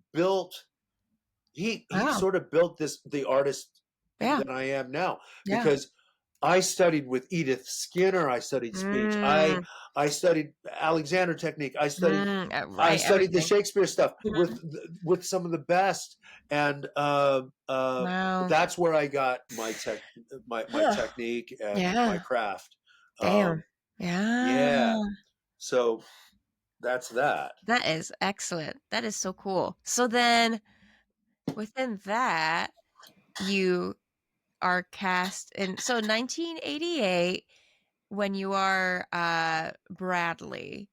sort of built the artist that I am now, because I studied with Edith Skinner. I studied speech. I studied Alexander technique. I studied the Shakespeare stuff with some of the best, and that's where I got my technique and my craft. Yeah. So that's that. That is excellent. That is so cool. So then, within that, you are cast in 1988 when you are Bradley.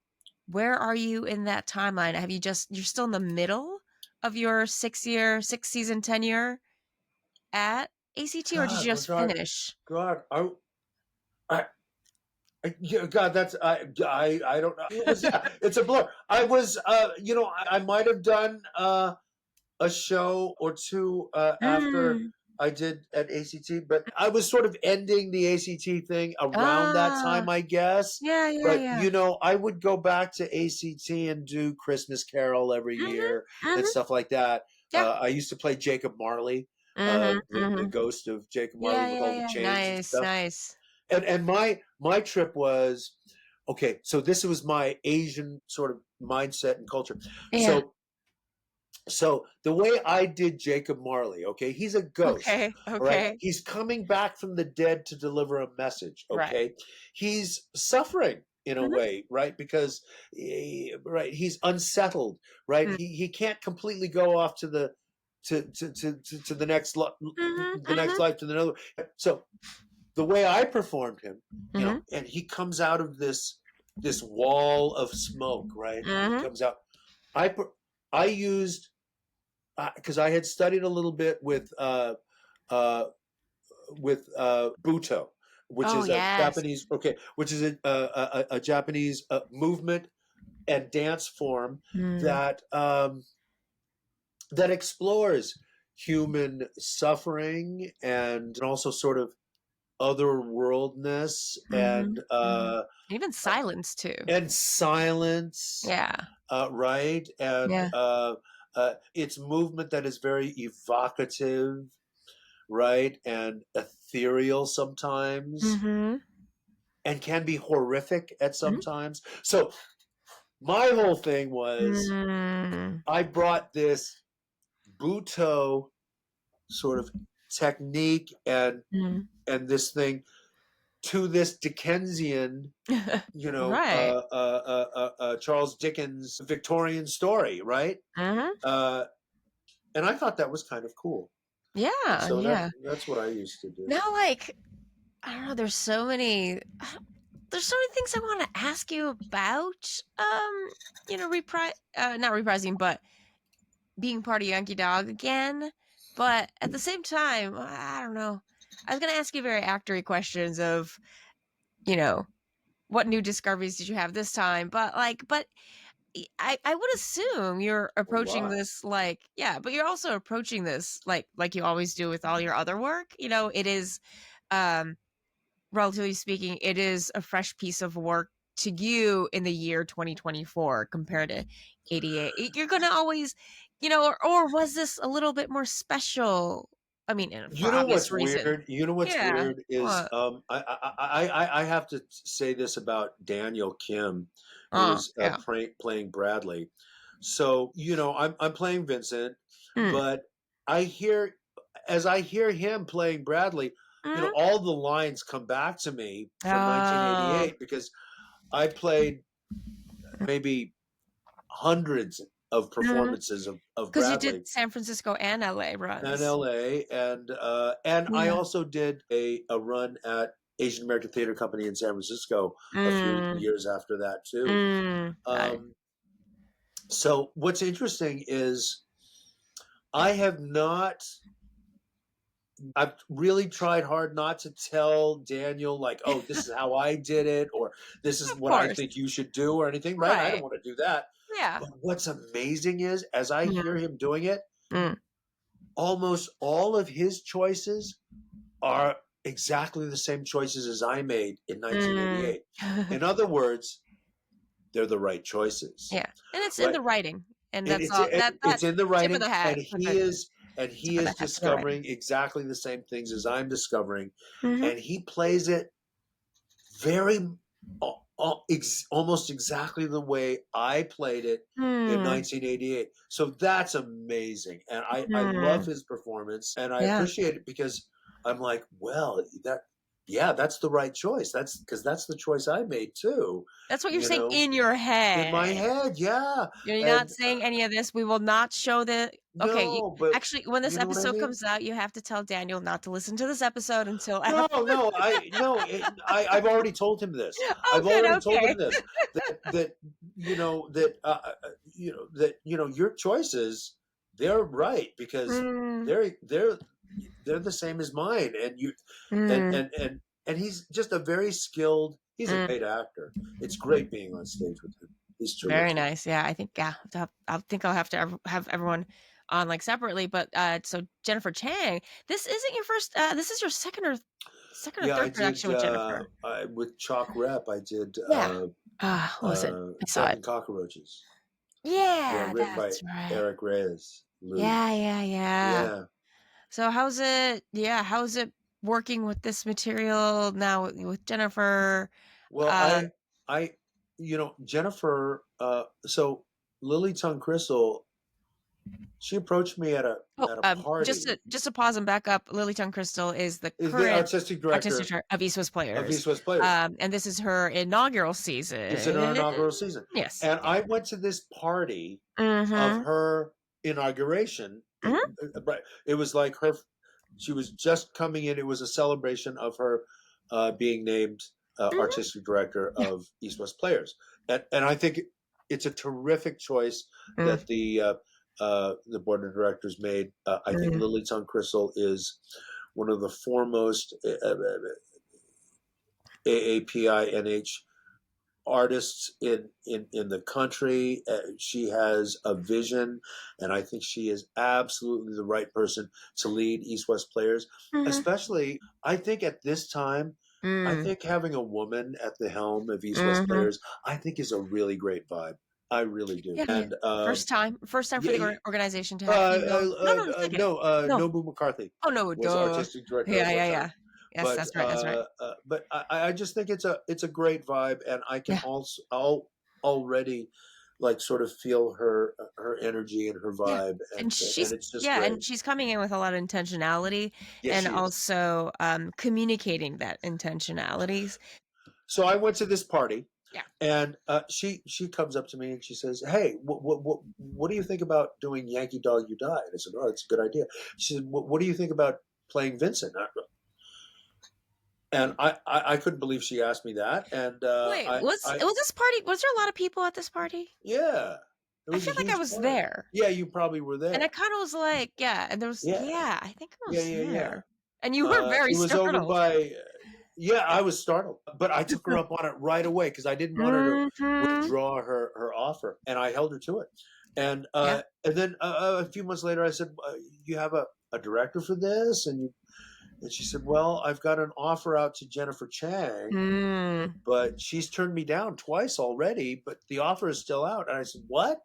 Where are you in that timeline? You're still in the middle of your 6-season tenure at ACT, or did you just finish? God, that's I don't know. It's a blur. I was I might have done a show or two after I did at ACT, but I was sort of ending the ACT thing around that time, I guess. Yeah. You know, I would go back to ACT and do Christmas Carol every year and stuff like that. I used to play Jacob Marley, the ghost of Jacob Marley with all the chains and stuff. Nice. And my trip was, okay, so this was my Asian sort of mindset and culture. So the way I did Jacob Marley, okay, he's a ghost. Okay. Right? He's coming back from the dead to deliver a message, okay? Right. He's suffering in a way, right? Because he's unsettled, right? He can't completely go off to the next next life, to the other. So the way I performed him, you know, and he comes out of this wall of smoke, right? He comes out. I used, because I had studied a little bit with Buto, which is a Japanese, which is a Japanese movement and dance form that explores human suffering and also sort of otherworldness Even silence too. and silence, Yeah. right? And Yeah. it's movement that is very evocative, right? And ethereal sometimes, and can be horrific at sometimes. So my whole thing was I brought this Buto sort of technique and this thing to this Dickensian, Right. Charles Dickens Victorian story, right? And I thought that was kind of cool. And Yeah, so yeah. that's what I used to do. Now, like, I don't know, there's so many things I want to ask you about. Not reprising, but being part of Yankee Dog again. But at the same time, I don't know. I was gonna ask you very actory questions of, what new discoveries did you have this time? But I would assume you're A approaching lot. this but you're also approaching this like you always do with all your other work. It is, um, relatively speaking, it is a fresh piece of work to you in the year 2024 compared to 88. You're gonna always, or was this a little bit more special? I mean, for You know obvious what's reason. weird? You know what's Yeah. weird is What? I have to say this about Daniel Kim, who Oh, is yeah. playing Bradley. So I'm playing Vincent, Mm. but I hear as I hear him playing Bradley, Mm. all the lines come back to me from Oh. 1988 because I played maybe hundreds of performances of Because you did Bradley San Francisco and LA and runs. LA, and I Yeah. also did a run at Asian American Theater Company in San Francisco a few Mm. years after that too. Mm. Got it. Um, so what's interesting is I have not. I've really tried hard not to tell Daniel like, oh, this is how I did it, or this is Of what I course. think you should do, or anything. Right? I don't Right. want to do that. Yeah. But what's amazing is, as I hear Mm. him doing it, Mm. almost all of his choices are exactly the same choices as I made in Mm. 1988. In other words, they're the right choices, Yeah, and it's in right? the writing, and And that's all that it's in the tip of writing, the hat for the and tip he of is the hat to the writing. discovering exactly the same things as I'm discovering, Mhm. and he plays it very almost exactly the way I played it in Hmm. 1988. So that's amazing, and I love Hmm. his performance, and I Yeah. appreciate it because I'm like, well, yeah, that's the right choice. That's because that's the choice I made too, That's what you're you saying know, in your in my head. head, yeah, You're not and saying any of this. We will not show the okay, you no, but actually, when this you know what I episode mean? comes out, you have to tell Daniel not to listen to this episode until No, after. no, I've already told him this. Oh, I've good, already told okay. him this that your choices they're right because Mm. they're they're they're the same as mine, and you and Mm. and and and he's just a very skilled. He's a Mm. great actor. It's great being on stage with him. He's Very terrific. nice. Yeah, I think I think I'll have to have everyone on separately. But so Jennifer Chang, this isn't your first. This is your second or Yeah, I third did production with Jennifer. with Chalk Rep. I did Yeah. What was it? I saw Death it. and Cockroaches. Yeah, Yeah, written by that's right. Eric Reyes. Lou. Yeah, yeah, yeah. Yeah. So how's it? Yeah, how's it working with this material now with Jennifer? Well, Um, Jennifer, so Lily Tongue Crystal, she approached me at a party. just to pause and back up, Lily Tongue Crystal is the Is the current artistic artistic director director of East West of Players. East West Players. And this is her inaugural It's in her season. inaugural season. Yes. And I went to this party of Mm-hmm. her inauguration. Mm-hmm. It was like she was just coming in. It was a celebration of her being named Mm-hmm. artistic director Yeah. of East West Players, and I think it's a terrific choice Mm-hmm. that the board of directors made. I think Mm-hmm. Lily Tongue Crystal is one of the foremost AAPI NH artists in the country. She has a vision, and I think she is absolutely the right person to lead East West Players. Especially, I think at this time, I think having a woman at the helm of East West Players, I think is a really great vibe. I really do. Yeah, And first time for yeah, the organization to have female. No, second. no, No. Nobu McCarthy Oh no, was duh. artistic director at Yeah, one yeah, time. yeah. Yes, that's right. That's right. But I just think it's a great vibe, and I can Yeah, also already like sort of feel her energy and her yeah. vibe, And and she's it's just yeah, great. and she's coming in with a lot of intentionality Yes, and she is. also communicating that intentionalities. So I went to this party, Yeah. and she comes up to me and she says, "Hey, what do you think about doing Yankee Dog You Die?" And I said, "Oh, it's a good idea." She said, "What do you think about playing Vincent?" And I couldn't believe she asked me that. And Wait, was this party? Was there a lot of people at this party? yeah, it I was a feel like I huge was party. there. Yeah, you probably were And I there. kind of was like, yeah, and there was, Yeah, yeah, I think I yeah, was yeah, yeah. there. And you were very It was over startled. by. Yeah, I was startled, but I took her up on it right away because I didn't want her to Hmm. withdraw her offer, and I held her to it. Yeah. And then a few months later, I said, "You have a director for this?" And she said, "Well, I've got an offer out to Jennifer Chang, Mm. but she's turned me down twice already, but the offer is still out." And I said, "What?"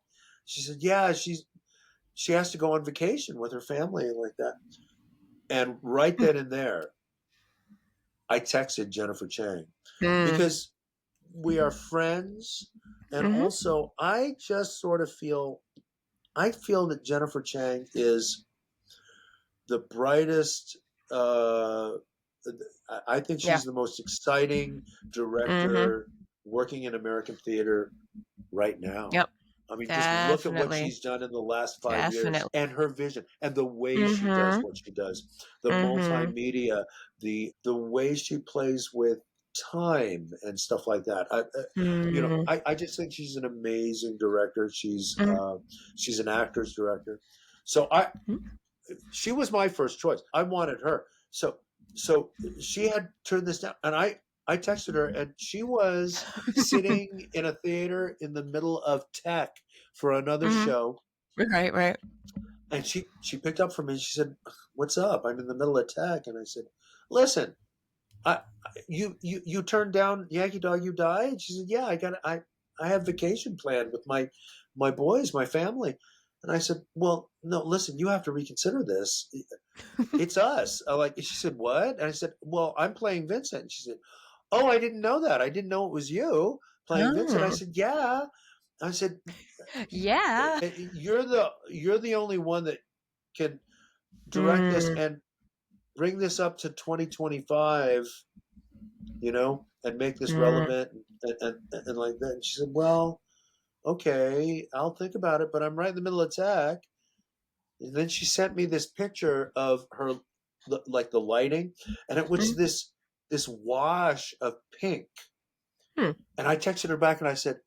She said, "Yeah, she has to go on vacation with her family and like that." And right then and there, I texted Jennifer Chang Mm. because we are friends, and Hmm. also I just sort of feel that Jennifer Chang is the brightest. Uh, I think Yeah. she's the most exciting Hmm. director working in American theater right now. Yep. I mean, just look at what Definitely. she's done in the last 5 years Definitely. and her vision and the way she does Hmm. what she does, the Hmm. multimedia, the way she plays with time and stuff like that. Mm. I just think she's an amazing director. She's an actor's director. So she was my first choice. I wanted her. So she had turned this down, and I texted her, and she was sitting in a theater in the middle of tech for another Hmm. show, Right, right. and she picked up from me. She said, "What's up? I'm in the middle of tech," and I said, "Listen, you turned down Yankee Dog You Die?" And she said, "Yeah, I have vacation planned with my boys, my family." And I said, "Well, no, listen, you have to reconsider this. It's us." She said, "What?" And I said, "Well, I'm playing Vincent." And she said, "Oh, I didn't know that. I didn't know it was you playing Vincent." I Oh. said, "Yeah." I said, Yeah. You're the only one that can direct this Mm. and bring this up to 2025, and make this Mm. relevant and like that." And she said, "Well, okay, I'll think about it, but I'm right in the middle of tech." And then she sent me this picture of her, like the lighting, and it was Mm. this wash of pink. Hmm. And I texted her back and I said,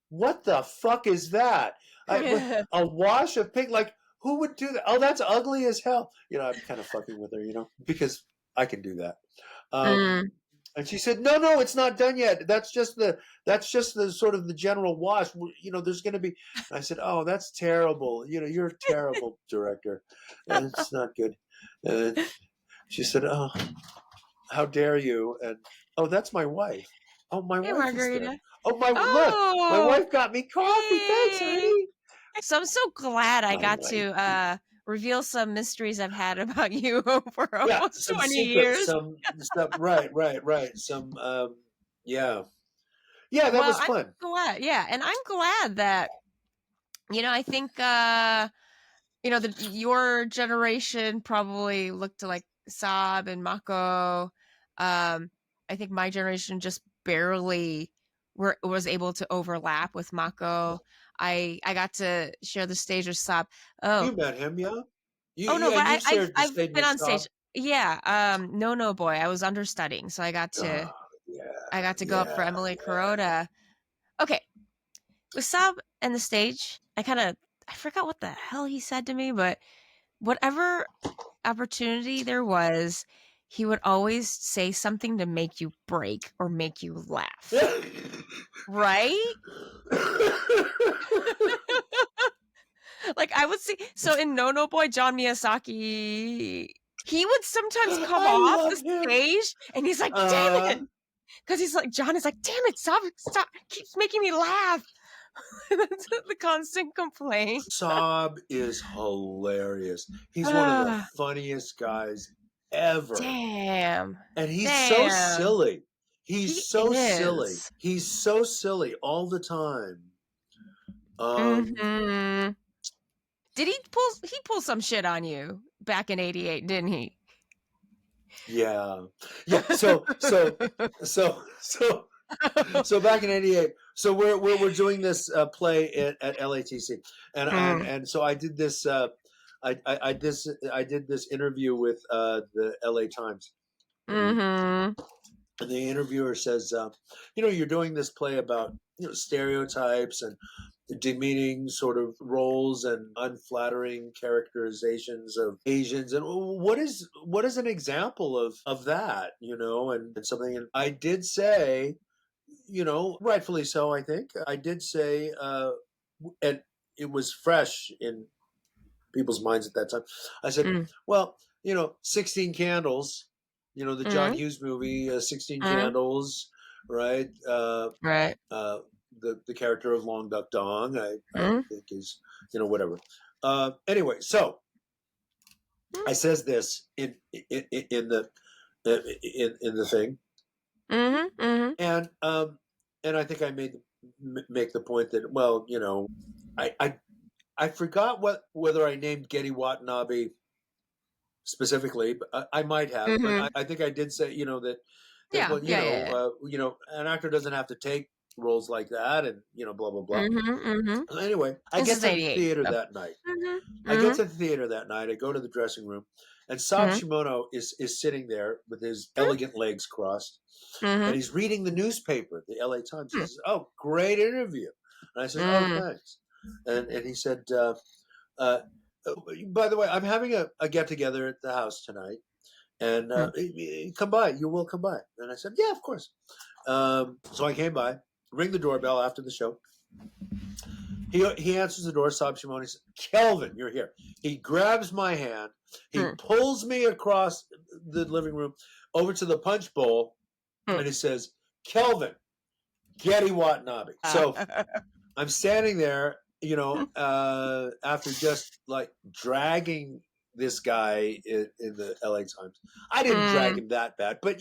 "What the fuck is that? A wash of pink? Like, who would do that? Oh, that's ugly as hell." I'm kind of fucking with her, because I can do that. Um, Mm. and she said, "No, it's not done yet. That's just the sort of the general wash. There's going to be." And I said, "Oh, that's terrible. You're a terrible director. And it's not good." And she said, "Oh, how dare you?" And, "Oh, that's my wife. Oh, my Hey, wife is there. Margarita. Oh, my Oh, wife got me coffee. Thanks, hey. honey." So I'm so glad I My got wife. to reveal some mysteries I've had about you for Yeah, almost some 20 secrets, years. some stuff. Right. Yeah, yeah. That Well, was I'm fun. glad. Yeah, and I'm glad that I think your generation probably looked to like Saab and Mako. I think my generation just barely was able to overlap with Mako. I got to share the stage with Saab. Oh, You met him, yeah? oh no, Yeah, but you've shared the I've stage been with on stage. Saab. Yeah, no boy. I was understudying, so Oh, yeah, I got to go up for yeah, Emily yeah. Kuroda. Okay, with Saab and the stage, I forgot what the hell he said to me, but whatever opportunity there was, he would always say something to make you break or make you laugh. Right? Like, I would see, so in No Boy, John Miyazaki, he would sometimes come I off love the him. stage and he's like, damn it. Because he's like, John is like, damn it, stop, keeps making me laugh. That's the constant complaint. Saab is hilarious. He's one of the funniest guys ever. Damn. And he's so silly. He He's so silly. is. He's so silly all the time. Did he pull some shit on you back in '88, didn't he? Yeah. So back in '88. So we're doing this play at LATC, and so I did this. I did this interview with the LA Times. And the interviewer says, you're doing this play about stereotypes and demeaning sort of roles and unflattering characterizations of Asians, and what is an example of that, and something. And I did say, rightfully so, I think I did say, and it was fresh in people's minds at that time. I said, well, 16 Candles, the John Hughes movie, 16 Candles, right? Right. The character of Long Duck Dong, I think is, whatever. Anyway, so I says this in the thing, and I think I make the point that, well, I forgot whether I named Getty Watanabe specifically, but I might have. But I think I did say, that an actor doesn't have to take roles like that, and blah blah blah. Anyway, I get to the theater that night. I get to the theater that night. I go to the dressing room, and Saab Shimono is sitting there with his elegant legs crossed, and he's reading the newspaper, the LA Times. He says, "Oh, great interview," and I said, "Oh, thanks." And he said, by the way, I'm having a get together at the house tonight, and come by. You will come by. And I said, yeah, of course. So I came by, ring the doorbell after the show. He answers the door, Saab Shimono. He says, Kelvin, you're here. He grabs my hand. He pulls me across the living room over to the punch bowl, and he says, Kelvin, Getty Watanabe. So I'm standing there, after just like dragging this guy in the LA Times. I didn't drag him that bad, but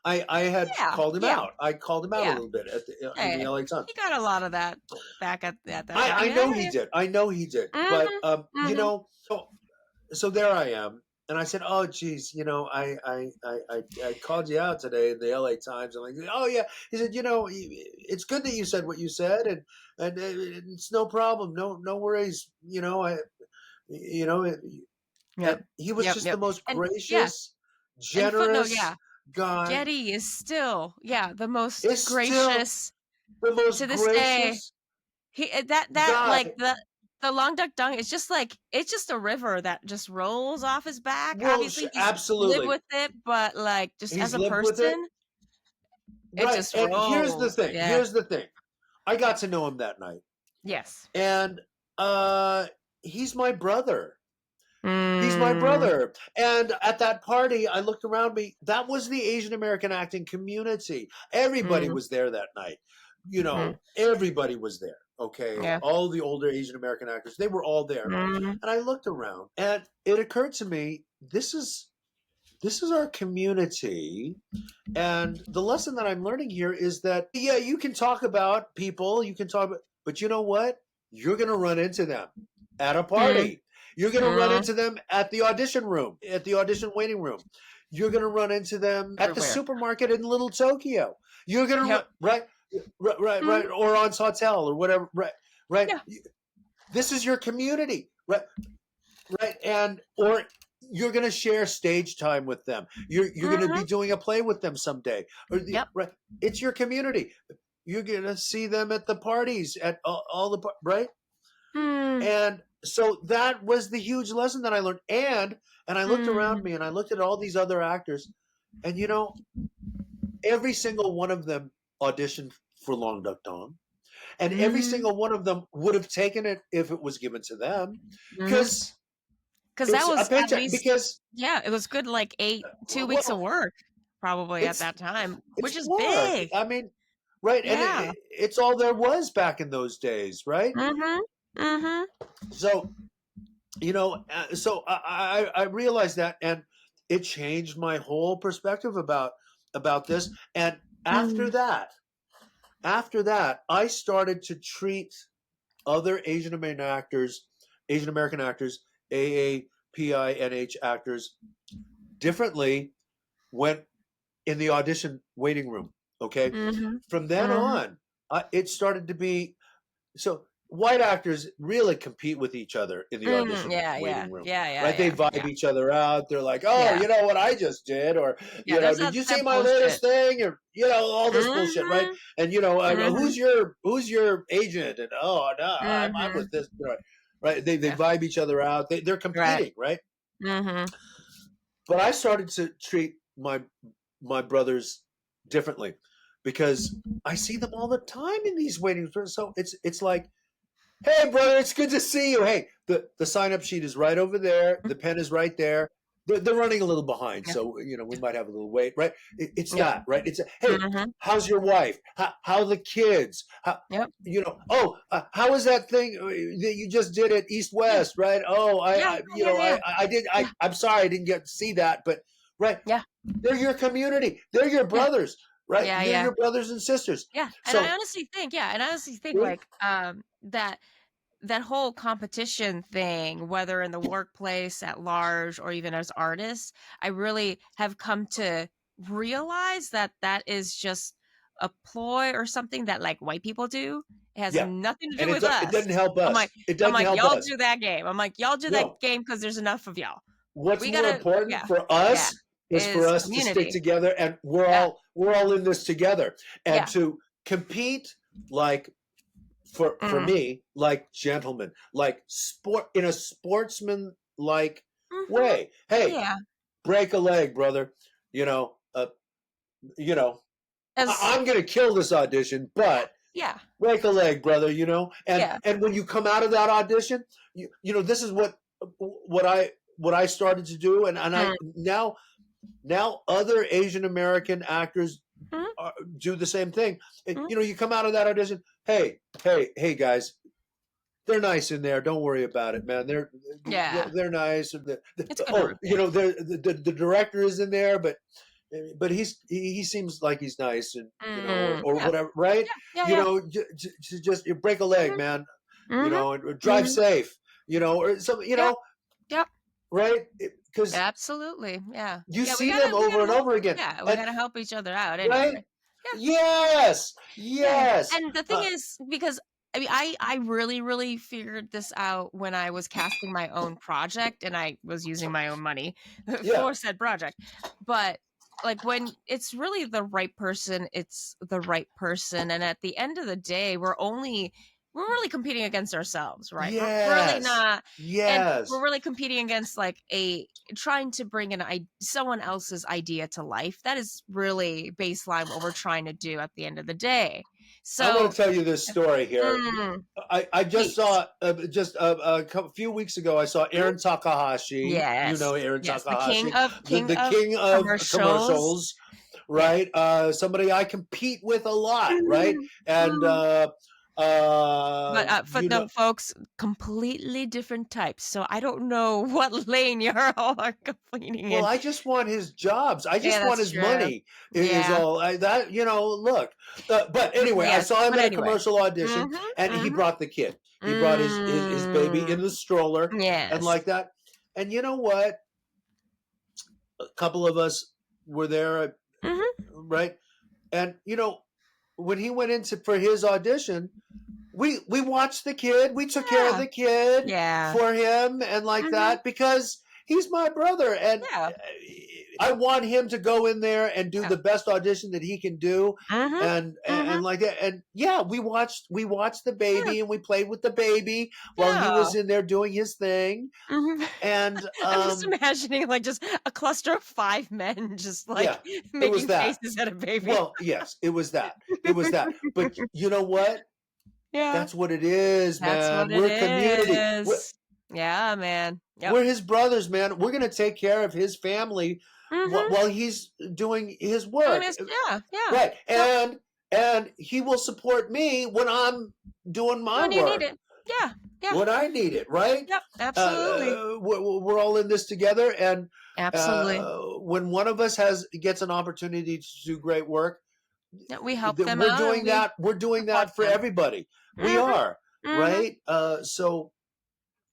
I had called him out. I called him out a little bit in the LA Times. He got a lot of that back at that. I know he did. I know he did. But so there I am. And I said, "Oh, geez, I called you out today in the LA Times." I'm like, "Oh yeah." He said, "It's good that you said what you said, and it's no problem, no worries." He was just the most gracious, generous guy. Getty is still, the most gracious. The most to this gracious. Day, that guy. like the Long Duck Dung is just like, it's just a river that just rolls off his back. Well, obviously, he's absolutely lived with it, but like just he's as a lived person, it just and rolls. Here's the thing. Yeah. Here's the thing. I got to know him that night. Yes. And he's my brother. He's my brother. And at that party, I looked around me. That was the Asian American acting community. Everybody was there that night. Everybody was there. Okay. Yeah. All the older Asian American actors, they were all there. And I looked around, and it occurred to me, this is our community. And the lesson that I'm learning here is that, you can talk about people, but you know what? You're going to run into them at a party. You're going to run into them at the audition room, at the audition waiting room. You're going to run into them at the supermarket in Little Tokyo. You're going to right, or on Sawtell or whatever, right. Yeah. This is your community, right, and or you're going to share stage time with them. You're going to be doing a play with them someday. Right. It's your community. You're going to see them at the parties, at all the right. And so that was the huge lesson that I learned. And I looked around me, and I looked at all these other actors, And you know, every single one of them auditioned for Long Duck Dong, and every Mm-hmm. single one of them would have taken it if it was given to them, Mm-hmm. because Because that it's a was at paycheck. least, Because yeah, it was good, like 2 weeks of well, work probably at it's that time, which it's is work. big. I mean, right? And Yeah. it's all there was back in those days, right? Mm-hmm. Mm-hmm. So you know, so I realized that, and it changed my whole perspective about this. And after Mm-hmm. that, after that, I started to treat other Asian American actors, AAPINH actors differently when in the audition waiting room. Okay, Mm-hmm. from then Mm-hmm. on, it started to be so. White actors really compete with each other in the Mm, audition yeah, yeah, waiting room, yeah, yeah, right? They yeah, vibe yeah, each other out. They're like, "Oh, yeah, you know what I just did," or yeah. you know, There's "Did that you see that my latest bullshit. thing?" Or you know, all this bullshit, right? Mhm. And you know, Mhm. who's your agent? And oh no, I'm with Mhm. this, right? They Yeah. vibe each other out. They're Right. competing, right? Mhm. But I started to treat my brothers differently, because I see them all the time in these waiting rooms. So it's like, hey, brother, it's good to see you. Hey, the sign up sheet is right over there. The pen is right there. They're running a little behind, Yeah. so you know we might have a little wait, right? It's Yep. that, right? It's hey, Mhm. how's your wife? How the kids? How Yep. you know? Oh, how was that thing that you just did at East Yeah. West, right? Oh, Yeah, I you yeah, know, yeah, yeah. I did. Yeah. I'm sorry, I didn't get to see that, but right, Yeah. they're your community. They're your Yeah. brothers, right? Yeah, You're yeah. your brothers and sisters. Yeah, and I So, honestly think, yeah, and I honestly think, see? like, that whole competition thing, whether in the workplace at large or even as artists, I really have come to realize that that is just a ploy or something that, like, white people do. It has Yeah, nothing to do and with it us. doesn't help I'm like us. It I'm doesn't like, help "Y'all us. do that game." I'm like, "Y'all do that No, game because there's enough of y'all. what's We more gotta." important Yeah. for Yeah. us is for Is us to stick community. together, and Yeah. we're all in this together, and Yeah. to compete like for Mm. me like gentlemen, like sport in a sportsman like Mhm. way. Hey, Yeah. break a leg, brother. You know, you know, As I'm gonna kill this audition, Yeah. but Yeah. break a leg, brother. You know, Yeah. and when you come out of that audition, you know this is what I started to do, and I Mm. now other Asian American actors Mhm. do the same thing. Mhm. You know, you come out of that audition, hey guys, they're nice in there. Don't worry about it, man. Yeah. They're nice. It's good to Oh, you review. know, the director is in there, but he seems like he's nice, and you know, Mm. or Yeah. whatever, right? Yeah. Yeah, You yeah. know, just you break a leg, Mhm. man. You Mhm. know, and drive Mhm. safe. You know, or some, you Yep. know, Yep. right? Because Absolutely. Yeah. you Yeah, see them we over gotta and help, over again, yeah, we and gotta help each other out right? anyway. Yeah. Yes, Yeah, yeah. yes. And the thing is, because I mean, I really, really figured this out when I was casting my own project and I was using my own money Yeah, for said project. But like when it's really the right person, it's the right person. And at the end of the day, we're really competing against ourselves, right? We're really yes, not, and we're yes. really competing against like a trying to bring someone else's idea to life. That is really baseline what we're trying to do at the end of the day. I want to So, tell you this story here. mm, I just please. saw just a few weeks ago. I saw Mhm. Aaron Takahashi. You Yes. know Aaron Yes, the king Takahashi, of the king of commercials. commercials, Yeah. right? Somebody I compete with a lot, right? Mhm. And Mhm. But, for you know, the folks, completely different types, so I don't know what lane you're all are competing well, in. I just want his jobs. I Yeah, just want that's his true. money. Is Yeah. all that you know. Look, but anyway, I Yes, saw him but in a anyway. commercial audition, Mhm, and he mhm. brought the kid. He brought his baby in Mm. the stroller, and Yes. like that. And you know what? A couple of us were there, Mhm. right? And you know, when he went into for his audition, we watched the kid. We took care of Yeah. the kid Yeah. for him, and like Mhm. that, because he's my brother, and Yeah. I want him to go in there and do the best audition that he can do, and like that. And yeah, we watched the baby, and we played with the baby while he was in there doing his thing. And I'm just imagining like just a cluster of 5 men just like it was making that. faces at a baby. Well, yes, it was that. It was that. But you know what? Yeah. That's what it is, That's man. what We're it community. is. Yeah, man. Yep. We're his brothers, man. We're gonna take care of his family while he's doing his work. Yeah. Right. And he will support me when I'm doing my When you work. need it. Yeah. When I need it, right? Yep, absolutely. We're all in this together, and Absolutely. when one of us gets an opportunity to do great work, we help them we're out. doing that. We're doing that for everybody. We are, right? So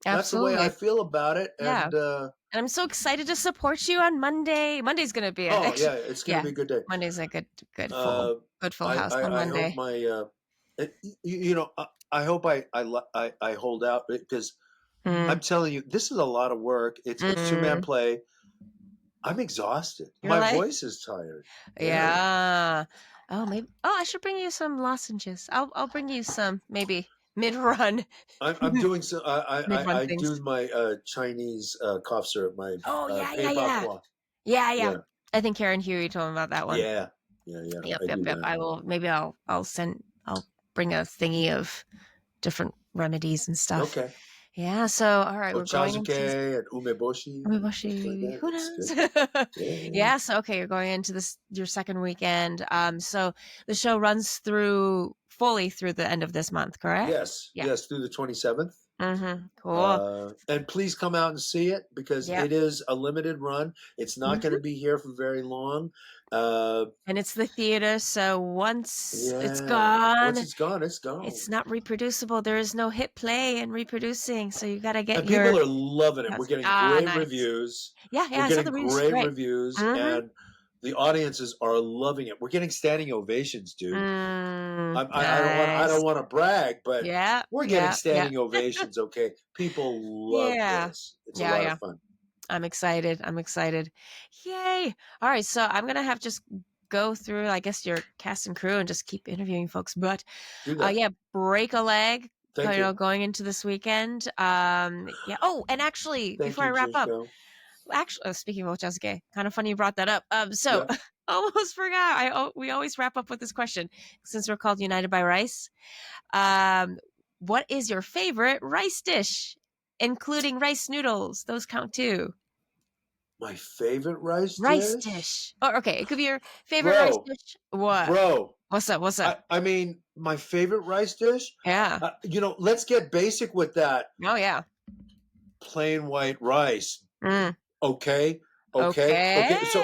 that's the way I feel about it. And I'm so excited to support you on Monday. Monday's gonna be it's gonna be a good day. Monday's a good full house on Monday. I hope my I hope I hold out, because I'm telling you, this is a lot of work. It's 2-man play. I'm exhausted. My voice is tired. Yeah. Oh, maybe. Oh, I should bring you some lozenges. I'll bring you some maybe mid-run. I'm doing some. I do my Chinese cough syrup. My Yeah. I think Karen Huey told me about that one. Yeah. Yep. I will. Maybe I'll bring a thingy of different remedies and stuff. Okay. Yeah. So all right, we're going into and umeboshi. Umeboshi. Who knows? Yeah. So okay, you're going into your second weekend. So the show runs fully through the end of this month, correct? Yes, through the 27th. Cool. And please come out and see it, because it is a limited run. It's not going to be here for very long. And it's the theater, so once it's gone, it's gone. It's not reproducible. There is no hit play and reproducing, so you got to get people are loving it. We're getting great reviews. Yeah, we're getting great reviews, and the audiences are loving it. We're getting standing ovations, dude. I don't want to brag, but we're getting standing ovations. Okay, people love this. It's a lot of fun. I'm excited. Yay! All right, so I'm gonna have to just go through, I guess, your cast and crew and just keep interviewing folks. But break a leg. Going into this weekend. Oh, and actually, before I wrap up. Speaking of Jessica, kind of funny you brought that up. Almost forgot. We always wrap up with this question, since we're called United by Rice. What is your favorite rice dish, including rice noodles? Those count too. My favorite rice dish. Oh, okay. It could be your favorite rice dish. What? Bro. What's up? I mean, my favorite rice dish? Yeah. Let's get basic with that. Oh, yeah. Plain white rice. Okay. So,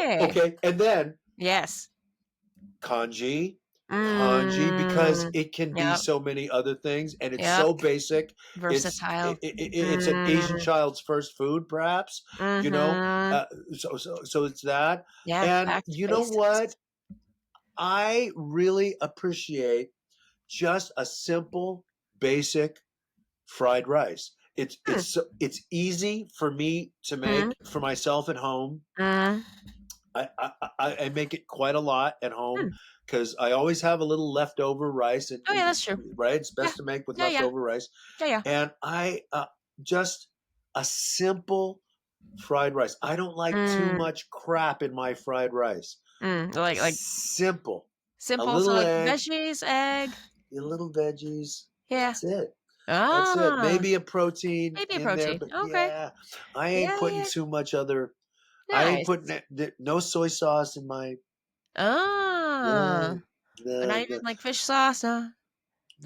and then. Yes. Kanji, because it can be so many other things, and it's so basic, versatile. It's an Asian child's first food, perhaps. So it's that. And you know what? I really appreciate just a simple, basic fried rice. It's easy for me to make for myself at home. I make it quite a lot at home, because I always have a little leftover rice. And, that's true. Right? It's best to make with leftover rice. Yeah. And I just a simple fried rice. I don't like too much crap in my fried rice. Like simple. Simple. A So little egg, veggies, egg. A little veggies. Yeah. That's it. Oh. That's it. Maybe a protein. There, but okay. I ain't putting too much other. Nice. I ain't putting no soy sauce in my. Not even like fish sauce. Not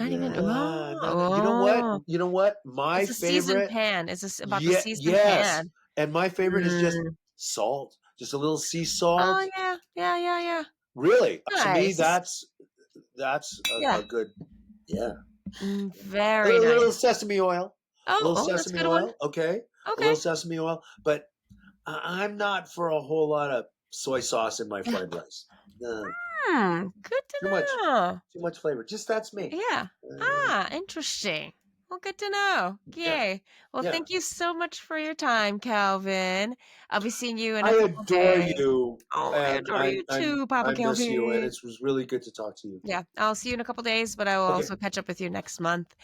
even. No. You know what? My it's a favorite seasoned pan. It's about the seasoned pan. And my favorite is just salt, just a little sea salt. Oh yeah. Really, nice. To me, that's a good. Yeah. Very nice. A little sesame oil. A little sesame that's a good oil. One. Okay. A little sesame oil, but I'm not for a whole lot of soy sauce in my fried rice. Good to know. Too much flavor. Just that's me. Yeah. Interesting. Well, good to know. Yeah, Yay. Well, yeah. thank you so much for your time, Calvin. I'll be seeing you in I a couple adore days. you, Oh, I and adore you too, Papa I miss you, and Kelvin. it was really good to talk to you. Yeah, I'll see you in a couple days, but I will Okay. also catch up with you next month.